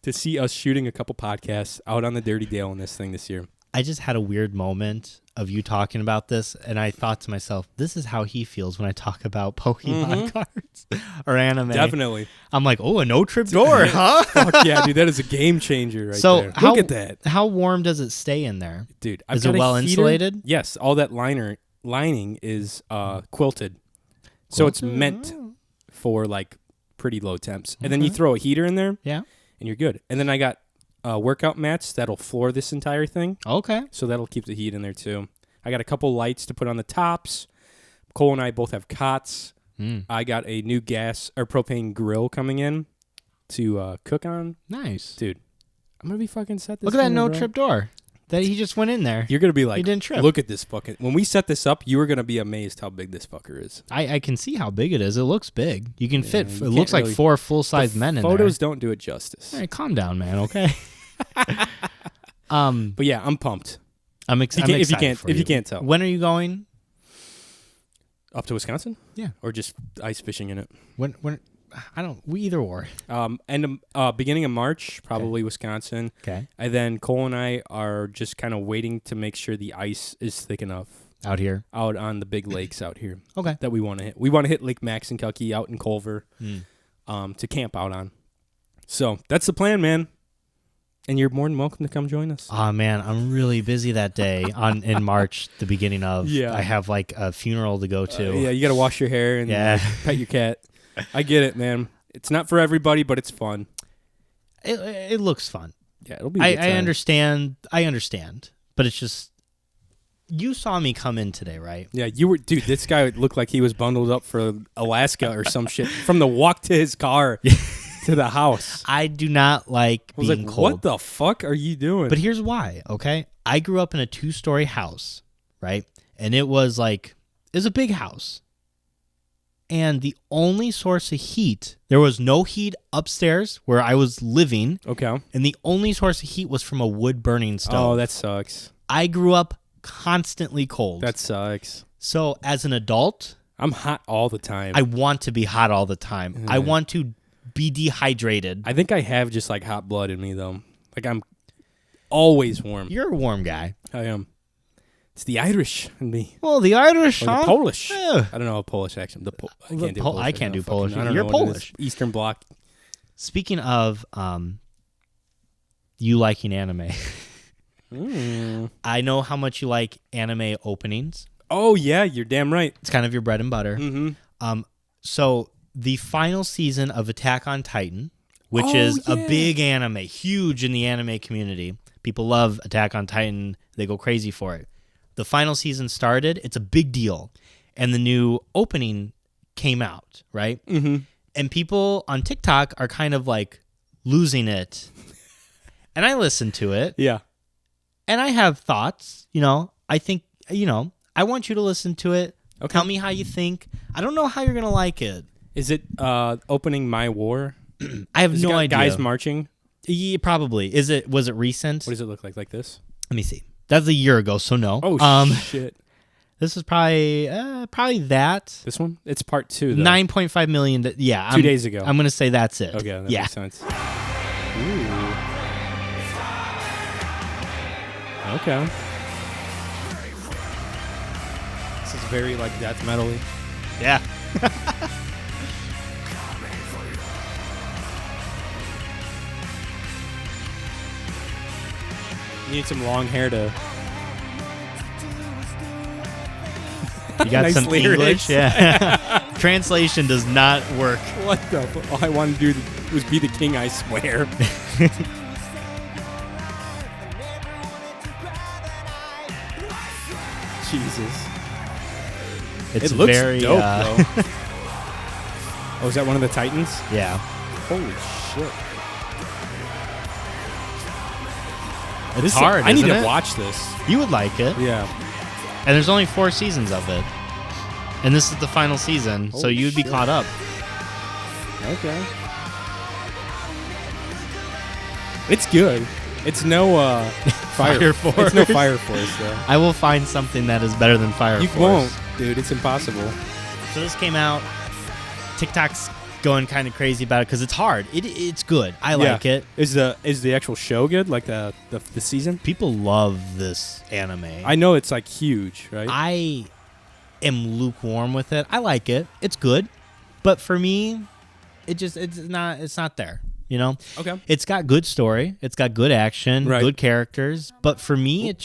to see us shooting a couple podcasts out on the Dirty Dale in this thing this year. I just had a weird moment of you talking about this, and I thought to myself, this is how he feels when I talk about Pokemon cards or anime. Definitely. I'm like, oh, a no-trip door, huh? Fuck yeah, dude. That is a game changer right there. Look at that. How warm does it stay in there? Dude, is it well insulated? Yes. All that lining is quilted. So it's meant for like pretty low temps. And then you throw a heater in there. Yeah. And you're good. And then I got workout mats that'll floor this entire thing. Okay. So that'll keep the heat in there too. I got a couple lights to put on the tops. Cole and I both have cots. I got a new gas or propane grill coming in to cook on. Nice. Dude, I'm going to be fucking set this Look at that no-trip door that he just went in there. You're going to be like, he didn't trip. Look at this fucking... When we set this up, you are going to be amazed how big this fucker is. I can see how big it is. It looks big. You can fit... It looks like 4 full-size men in there. Photos don't do it justice. All right, calm down, man, okay? But yeah, I'm pumped. I'm excited. If you can't tell. When are you going? Up to Wisconsin? Yeah. Or just ice fishing in it? When we either or. Beginning of March, probably Wisconsin. Okay. And then Cole and I are just kind of waiting to make sure the ice is thick enough. Out here? Out on the big lakes out here. Okay. That we want to hit. We want to hit Lake Maxinkuckee out in Culver to camp out on. So that's the plan, man. And you're more than welcome to come join us. Oh, man, I'm really busy that day in March, the beginning of. Yeah. I have like a funeral to go to. Yeah, you got to wash your hair and pet your cat. I get it, man. It's not for everybody, but it's fun. It looks fun. Yeah, it'll be a good time. I understand. But it's just, you saw me come in today, right? Yeah, you were, dude, this guy looked like he was bundled up for Alaska or some shit. From the walk to his car to the house. I do not like being cold. What the fuck are you doing? But here's why, okay? I grew up in a 2-story house, right? And it was a big house. And the only source of heat, there was no heat upstairs where I was living. Okay. And the only source of heat was from a wood burning stove. Oh, that sucks. I grew up constantly cold. That sucks. So as an adult, I'm hot all the time. I want to be hot all the time. I want to be dehydrated. I think I have just like hot blood in me though. Like I'm always warm. You're a warm guy. I am. It's the Irish in me. Well, the Irish, or huh? the Polish. Yeah. I don't know a Polish accent. I can't do Polish. I don't You're know what it Polish. is. Eastern Bloc. Speaking of you liking anime, I know how much you like anime openings. Oh, yeah, you're damn right. It's kind of your bread and butter. Mm-hmm. So the final season of Attack on Titan, which is a big anime, huge in the anime community. People love Attack on Titan. They go crazy for it. The final season started. It's a big deal. And the new opening came out, right? Mm-hmm. And people on TikTok are kind of like losing it. And I listen to it. Yeah. And I have thoughts. I think, I want you to listen to it. Okay. Tell me how you think. I don't know how you're going to like it. Is it opening My War? I have no idea. Guys marching? Yeah, probably. Was it recent? What does it look like this? Let me see. That's a year ago, so no. Oh, shit. This is probably that. This one? It's part 2, though. 9.5 million. 2 days ago. I'm going to say that's it. Okay, that makes sense. Ooh. Okay. This is very, death metal-y. Yeah. You need some long hair to... You got nice some lyrics. English? Yeah. Translation does not work. What the... All I want to do was be the king, I swear. Jesus. It looks very dope, though. Oh, is that one of the Titans? Yeah. Holy shit. It's hard, I need isn't to it? watch this. You would like it. Yeah. And there's only 4 seasons of it. And this is the final season, so you'd be caught up. Okay. It's good. It's no Fire Force. It's no Fire Force, though. I will find something that is better than Fire Force. You won't, dude. It's impossible. So this came out. TikTok's going kind of crazy about it because it's hard. It's good. I like it. Is the actual show good? Like the season? People love this anime. I know it's huge, right? I am lukewarm with it. I like it. It's good, but for me, it's not there. Okay. It's got good story. It's got good action, right. Good characters, but for me, it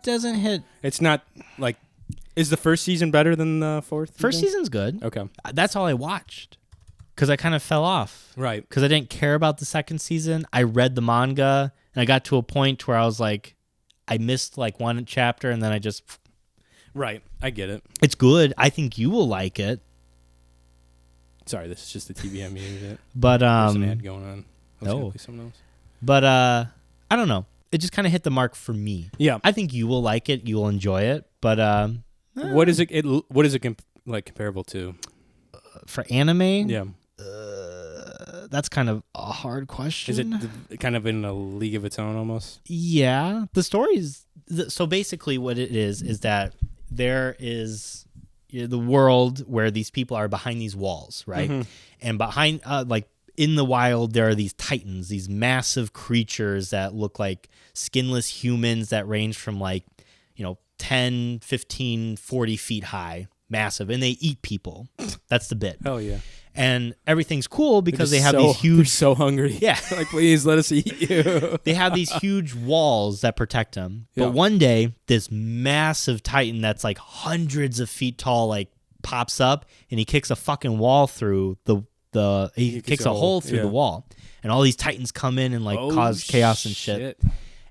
doesn't hit. It's not Is the first season better than the fourth? First season's good. Okay. That's all I watched. Because I kind of fell off. Right. Because I didn't care about the second season. I read the manga, and I got to a point where I was like, I missed one chapter, and then I just... Right. I get it. It's good. I think you will like it. Sorry, this is just the TVM music. But, There's an ad going on. No. Something else. But, I don't know. It just kind of hit the mark for me. Yeah. I think you will like it. You will enjoy it. But, what is it? What is it comparable to? For anime? Yeah. That's kind of a hard question. Is it kind of in a league of its own almost? Yeah. The story's So basically what it is that there is the world where these people are behind these walls, right? Mm-hmm. And behind, like in the wild, there are these titans, these massive creatures that look like skinless humans that range from like, 10, 15, 40 feet high, massive. And they eat people. That's the bit. Hell yeah. And everything's cool because they have these huge... They're so hungry. Yeah. Like, please let us eat you. They have these huge walls that protect them. Yeah. But one day, this massive titan that's like hundreds of feet tall, like pops up and he kicks a fucking wall through he kicks a hole through the wall. And all these titans come in and like cause chaos and shit.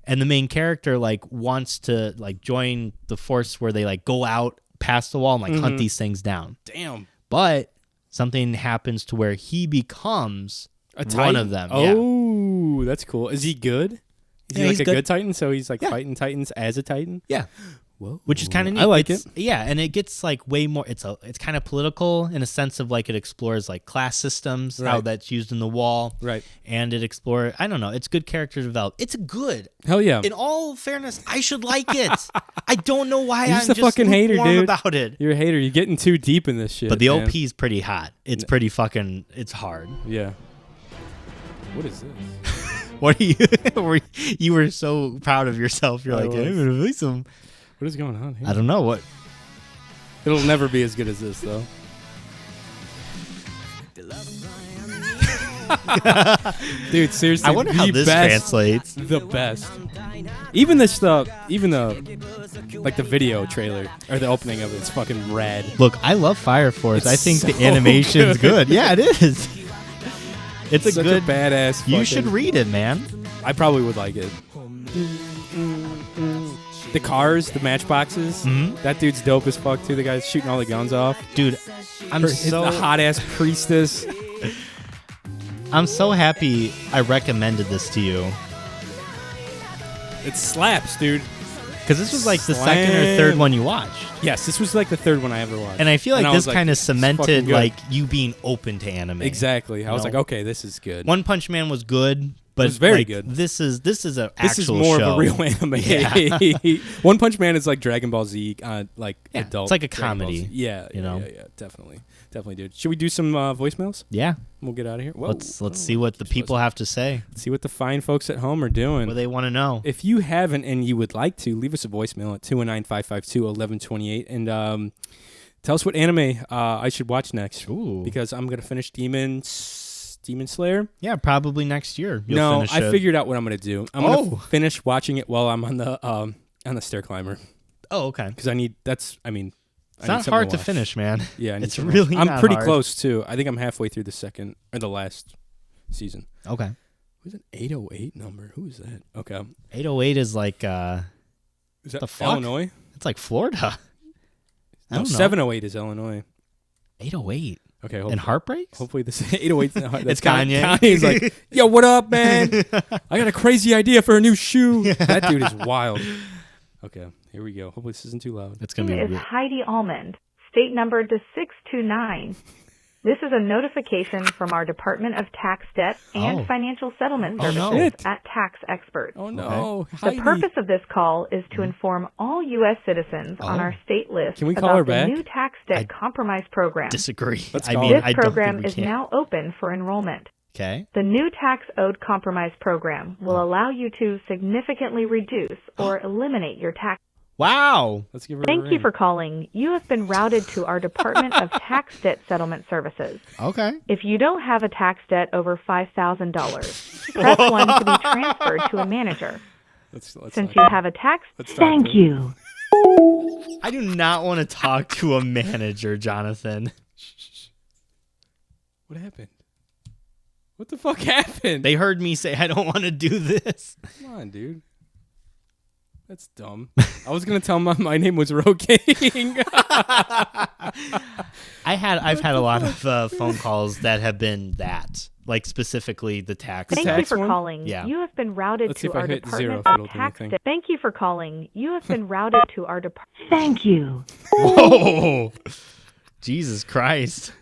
And the main character like wants to like join the force where they like go out past the wall and like hunt these things down. Damn. But something happens to where he becomes one of them. Oh, that's cool. Is he good? Is he like a good titan? So he's like Yeah. fighting titans as a titan? Yeah. Whoa. Which is kind of neat. I like it. Yeah, and it gets like way more. It's kind of political in a sense of like it explores like class systems, how Right. that's used in the wall, Right. and it explores. I don't know. It's good character development. It's good. Hell yeah. In all fairness, I should like it. I don't know why You're I'm just a fucking hater, lukewarm dude. about it. You're a hater. You're getting too deep in this shit. But the man. OP is pretty hot. It's pretty fucking. It's hard. Yeah. What is this? What are you? You were so proud of yourself. You're I like, was. I'm gonna play some. What is going on here? I don't know what. It'll never be as good as this, though. Dude, seriously, I wonder how the this best, translates. The best. Even the stuff, like the video trailer or the opening of it's fucking rad. Look, I love Fire Force. It's I think so the animation's good. Yeah, it is. It's a Such good. a badass. You fucking- should read it, man. I probably would like it. The cars, the matchboxes. Mhm. That dude's dope as fuck too. The guy's shooting all the guns off. Dude, I'm The hot ass priestess. so happy I recommended this to you. It slaps, dude. Because this was like the second or third one you watched. Yes, this was like the third one I ever watched. And I feel like I this was kind of "This is fucking cemented good." like you being open to anime. Exactly. I was know? like, okay, this is good. One Punch Man was good, but It was very like, good. This is an This actual is more show. of a real anime. Yeah. One Punch Man is like Dragon Ball Z, like Yeah, adult. it's like a Dragon Ball comedy, Z. Yeah, you know? Yeah, definitely, dude. Should we do some voicemails? Yeah. We'll get out of here. Whoa. Let's see what the people have to say. Let's see what the fine folks at home are doing. What they want to know. If you haven't and you would like to, leave us a voicemail at 219-552-1128 and tell us what anime I should watch next. Ooh. Because I'm gonna finish Demon Slayer. Yeah, probably next year. You'll No, finish I it. figured out what I'm gonna do. I'm gonna finish watching it while I'm on the stair climber Oh, okay. because I need. It's not hard to finish, man. Yeah, I need It's something really I'm not pretty hard. close too. I think I'm halfway through the second or the last season. Okay. Who's an 808 number? Who is that? Okay, 808 is like is that The fuck? Illinois? it's like Florida. I No, don't know. 708 is Illinois. 808 Okay, and Heartbreaks. hopefully this 808. It's Kanye. Kanye's like, yo, what up, man? I got a crazy idea for a new shoe. That dude is wild. Okay, here we go. Hopefully this isn't too loud. It's gonna be is real. Heidi Almond, state number to 629. This is a notification from our Department of Tax Debt and Oh. Financial Settlement Oh, Services no. Shit. at Tax Experts. Oh no, The Heidi. purpose of this call is to inform all U.S. citizens on Oh. our state list Can we call about her the back? new Tax Debt I Compromise Program. Disagree. Let's I call mean, it. This I don't program think we is can. now open for enrollment. Okay. The new Tax Owed Compromise Program will allow you to significantly reduce or eliminate your tax. Wow. Let's give her a Thank you ring. for calling. You have been routed to our Department of Tax Debt Settlement Services. Okay. If you don't have a tax debt over $5,000, press 1 to be transferred to a manager. Let's Since talk. you have a tax, Let's talk thank to her. you. I do not want to talk to a manager, Jonathan. What happened? What the fuck happened? They heard me say I don't want to do this. Come on, dude. That's dumb. I was gonna tell them my name was Roking. I've had a lot of phone calls that have been that, like specifically the tax. Thank you tax for one? calling. Yeah. You have been routed Let's see to if I our hit zero Department if it'll of do Tax anything. Debt. Thank you for calling. You have been routed to our department. Thank you. Whoa! Jesus Christ!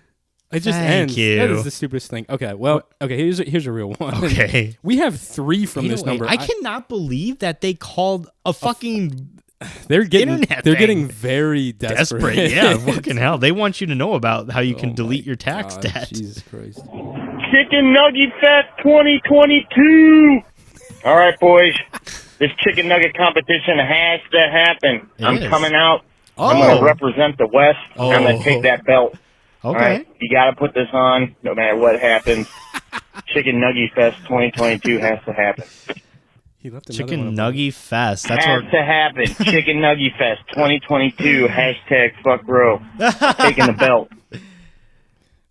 It just Thank ends. you. That is the stupidest thing. Okay, well, here's a real one. Okay. We have 3 from this 808. number. I cannot believe that they called a fucking They're getting internet they're thing. getting very desperate. Yeah, fucking hell. They want you to know about how you can Oh delete my your tax God, debt. Jesus Christ. Chicken Nugget Fest 2022. All right, boys. This chicken nugget competition has to happen. It I'm is. coming out. Oh. I'm going to represent the West. I'm going to take that belt. All Okay. right? You got to put this on no matter what happens. Chicken Nugget Fest 2022 has to happen. He left another Chicken one Nugget Fest. That's has what to happen. Chicken Nugget Fest 2022. Hashtag fuck Roe. Taking the belt.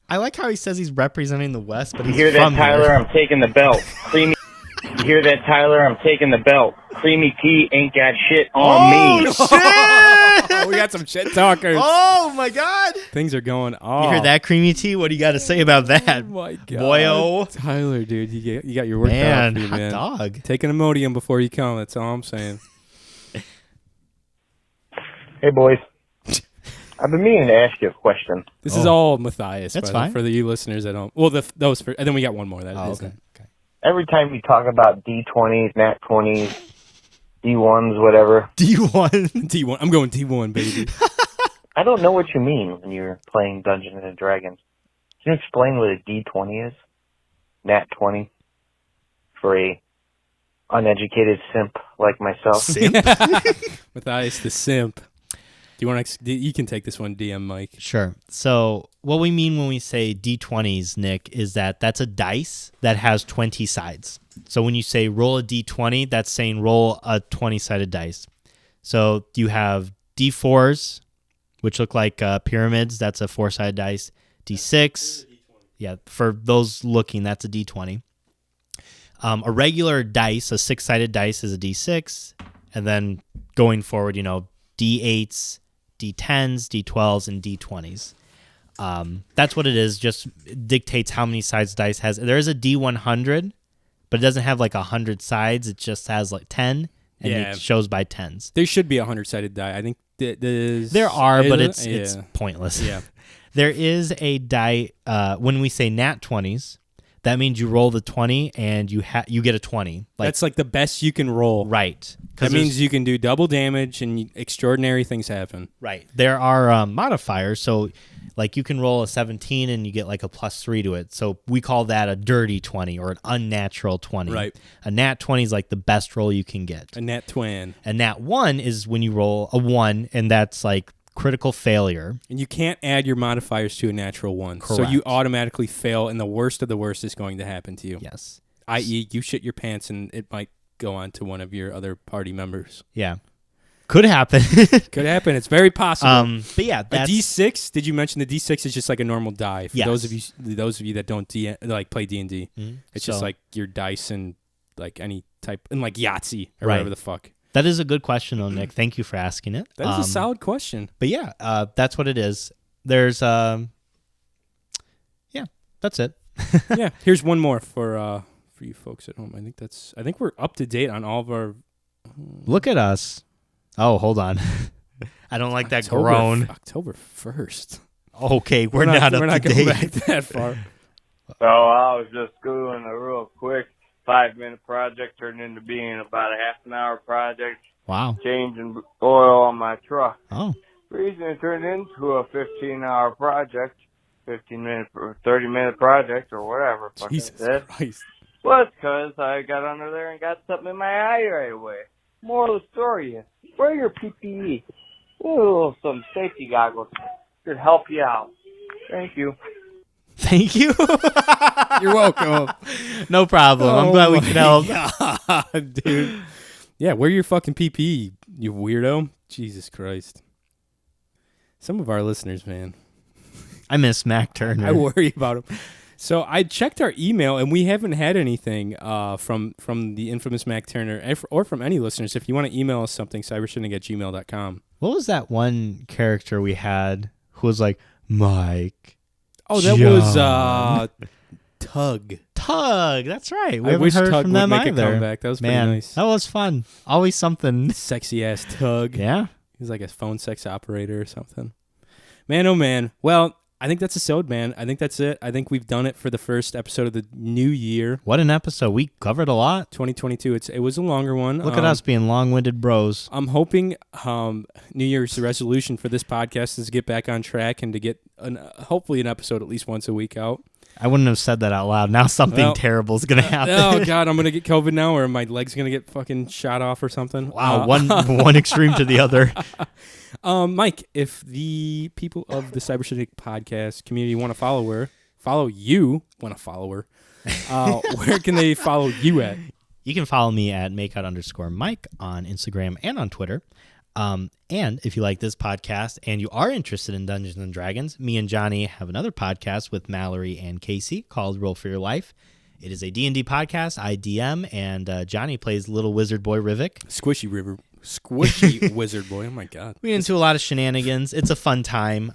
I like how he says he's representing the West, but You he's hear that, from Tyler? here. I'm taking the belt. Creamy. You hear that, Tyler? I'm taking the belt. Creamy T ain't got shit on me. Shit! Oh, we got some shit talkers. Oh my God! Things are going off. You hear that, Creamy T? What do you got to say about that? Oh my God. Boyo. Tyler, dude, you got your work Man, cut out for you, man. hot dog. Take an Imodium before you come. That's all I'm saying. Hey, boys. I've been meaning to ask you a question. This is all Matthias. That's by the way, fine. for the you listeners that don't. Well, those for, and then we got one more. That Oh, isn't. okay. Every time you talk about D20s, Nat 20s, D1s, whatever, D1. T1. I'm going T1, baby. I don't know what you mean when you're playing Dungeons and Dragons. Can you explain what a D20 is? Nat 20 for a uneducated simp like myself. Matthias the simp. Do you want to? You can take this one, DM Mike. Sure. So what we mean when we say D20s, Nick, is that that's a dice that has 20 sides. So when you say roll a D20, that's saying roll a 20-sided dice. So you have D4s, which look like pyramids. That's a 4-sided dice. D6. Yeah, for those looking, that's a D20. A regular dice, a 6-sided dice, is a D6. And then going forward, D8s, D10s, D12s, and D20s. That's what it is. Just dictates how many sides dice has. There is a D100, but it doesn't have like 100 sides. It just has like 10, and Yeah. it shows by tens. There should be a 100-sided die. I think There are, but is it? it's pointless. Yeah. There is a die. When we say nat 20s, that means you roll the 20 and you get a 20. That's like the best you can roll. right. That means you can do double damage and extraordinary things happen. Right. There are modifiers. So, like, you can roll a 17 and you get like a +3 to it. So we call that a dirty 20 or an unnatural 20. Right. A nat 20 is like the best roll you can get. A nat twin. A nat 1 is when you roll a 1, and that's like critical failure. And you can't add your modifiers to a natural one. So Correct. you automatically fail, and the worst of the worst is going to happen to you. Yes. I.e., you shit your pants, and it might go on to one of your other party members. Yeah. Could happen. Could happen. It's very possible. But yeah, A that's D6. Did you mention the D6 is just like a normal die for Yes. those of you that don't play D&D? It's just So- like your dice and like any type and like Yahtzee or Right. whatever the fuck. That is a good question, though, Nick. Thank you for asking it. That is a solid question. But yeah, that's what it is. There's yeah, that's it. Yeah. Here's one more for you folks at home. I think we're up to date on all of our Look at us. Oh, hold on. I don't like that groan. October 1st. Okay, we're not up to going date. back that far. So I was just doing a real quick 5-minute project turned into being about a half an hour project, Wow. changing oil on my truck. Oh. Reason it turned into a 15-hour project, 15-minute or 30-minute project or whatever. fucking Jesus it is, Christ. was because I got under there and got something in my eye right away. Moral of the story is, wear your PPE. Ooh, some safety goggles should help you out. Thank you. Thank you. You're welcome. No problem. I'm glad we can help. God, dude. Yeah, wear your fucking PPE, you weirdo. Jesus Christ. Some of our listeners, man. I miss Mac Turner. I worry about him. So I checked our email, and we haven't had anything from the infamous Mac Turner or from any listeners. If you want to email us something, cybershindig@gmail.com. What was that one character we had who was like, Mike? Oh, that was Tug. Tug. That's right. We I haven't wish heard Tug from would them make a either. comeback. That was pretty Man, nice. that was fun. Always something. Sexy ass Tug. Yeah. He's like a phone sex operator or something. Man, oh man. Well, I think that's a sode, man. I think that's it. I think we've done it for the first episode of the new year. What an episode. We covered a lot. 2022. It was a longer one. Look at us being long-winded bros. I'm hoping New Year's resolution for this podcast is to get back on track and to get hopefully an episode at least once a week out. I wouldn't have said that out loud. Now something terrible is going to happen. Oh, God, I'm going to get COVID now, or my leg's going to get fucking shot off or something. Wow, one extreme to the other. Mike, if the people of the Cyber Shindig podcast community want to follow her, where can they follow you at? You can follow me at makeout_Mike on Instagram and on Twitter. And if you like this podcast and you are interested in Dungeons and Dragons, me and Johnny have another podcast with Mallory and Casey called Roll for Your Life. It is a D&D podcast. I DM, and Johnny plays Little Wizard Boy Rivik. Squishy Wizard Boy. Oh, my God. We get into a lot of shenanigans. It's a fun time.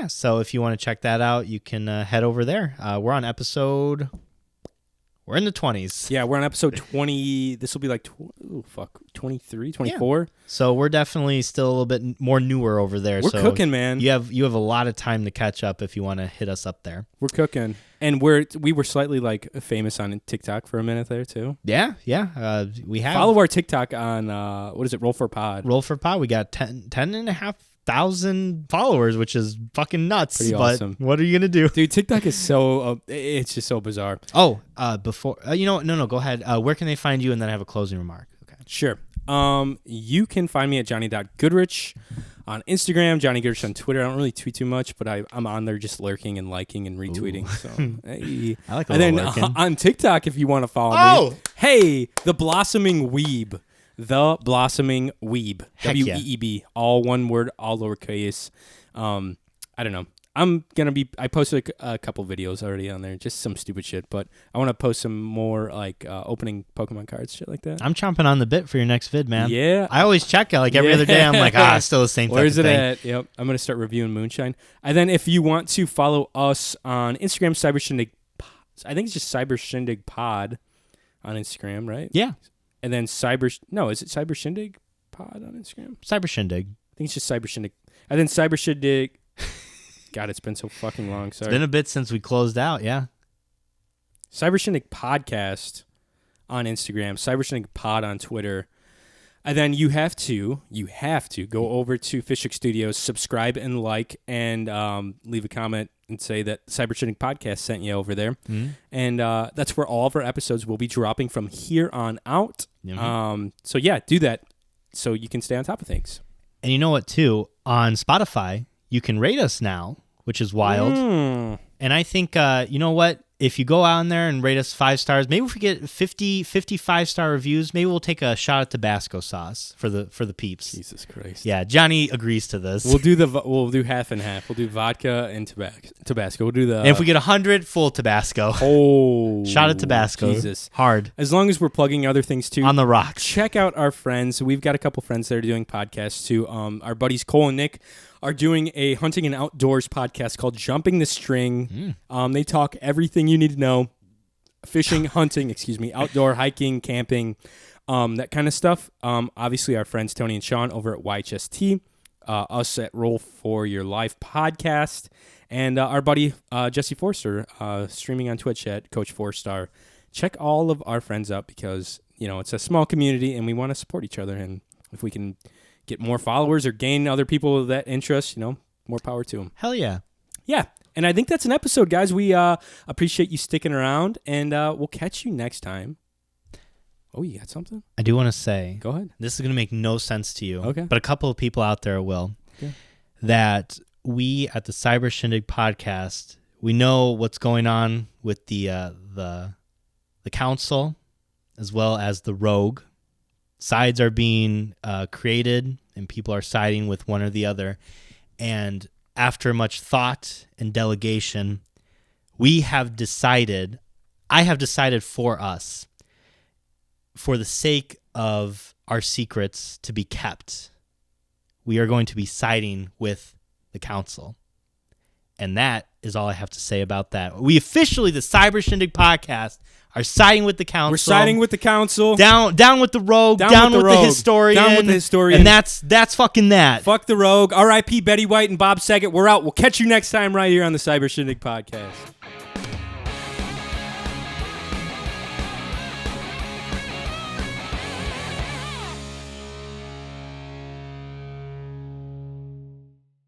So if you want to check that out, you can head over there. We're in the 20s. Yeah, we're on episode 20. This will be like, 23, 24. Yeah. So we're definitely still a little bit more newer over there. We're cooking, man. You have a lot of time to catch up if you want to hit us up there. We're cooking. And we were slightly like famous on TikTok for a minute there, too. Yeah. We have. Follow our TikTok on, what is it, Roll for Pod. Roll for Pod. We got 10,500 followers, which is fucking nuts. Pretty awesome. What are you gonna do, dude? TikTok is so it's just so bizarre. Go ahead. Where can they find you? And then I have a closing remark. Okay, sure. You can find me at johnny.goodrich on Instagram, Johnny Goodrich on Twitter. I don't really tweet too much, but I'm on there just lurking and liking and retweeting. So hey. I like. And then on TikTok, if you want to follow me, hey, the Blossoming Weeb. The Blossoming Weeb. WEEB. All one word, all lowercase. I don't know. I posted a couple videos already on there, just some stupid shit, but I want to post some more like opening Pokemon cards, shit like that. I'm chomping on the bit for your next vid, man. Yeah. I always check it like every other day. I'm like, still the same thing. Where's it at? Yep. I'm going to start reviewing Moonshine. And then if you want to follow us on Instagram, Cyber Shindig, I think it's just Cyber Shindig Pod on Instagram, right? Yeah. And then is it Cyber Shindig Pod on Instagram? Cyber Shindig. I think it's just Cyber Shindig. And then Cyber Shindig. God, it's been so fucking long. Sorry. It's been a bit since we closed out, yeah. Cyber Shindig Podcast on Instagram, Cyber Shindig Pod on Twitter. And then you have to go over to Fishhook Studios, subscribe and like, and leave a comment and say that Cyber Shindig Podcast sent you over there. Mm-hmm. And that's where all of our episodes will be dropping from here on out. Mm-hmm. So yeah, do that so you can stay on top of things. And you know what, too? On Spotify, you can rate us now, which is wild. And I think, you know what? If you go out in there and rate us 5 stars, maybe if we get 50 5-star reviews, maybe we'll take a shot at Tabasco sauce for the peeps. Jesus Christ. Yeah, Johnny agrees to this. We'll do half and half. We'll do vodka and Tabasco. We'll do the. And if we get 100, full Tabasco. Oh, shot at Tabasco. Jesus, hard. As long as we're plugging other things too. On the rocks. Check out our friends. We've got a couple friends that are doing podcasts too. Our buddies Cole and Nick are doing a hunting and outdoors podcast called Jumping the String. They talk everything you need to know. Fishing, hunting, outdoor, hiking, camping, that kind of stuff. Obviously, our friends Tony and Sean over at YHST, us at Roll for Your Life podcast, and our buddy Jesse Forster streaming on Twitch at Coach 4-Star. Check all of our friends out because, it's a small community and we want to support each other. And if we can get more followers or gain other people that interest, more power to them. Hell yeah. Yeah. And I think that's an episode, guys. We appreciate you sticking around, and we'll catch you next time. Oh, you got something? I do want to say. Go ahead. This is going to make no sense to you. Okay. But a couple of people out there will. Okay. That we at the Cyber Shindig podcast, we know what's going on with the council as well as the rogue. Sides are being created, and people are siding with one or the other. And after much thought and delegation, I have decided for us, for the sake of our secrets to be kept, we are going to be siding with the council. And that is all I have to say about that. We officially, the Cyber Shindig podcast, are siding with the council. We're siding with the council. Down with the rogue. Down with the historian. Down with the historian. And that's fucking that. Fuck the rogue. R.I.P. Betty White and Bob Saget. We're out. We'll catch you next time right here on the Cyber Shindig podcast.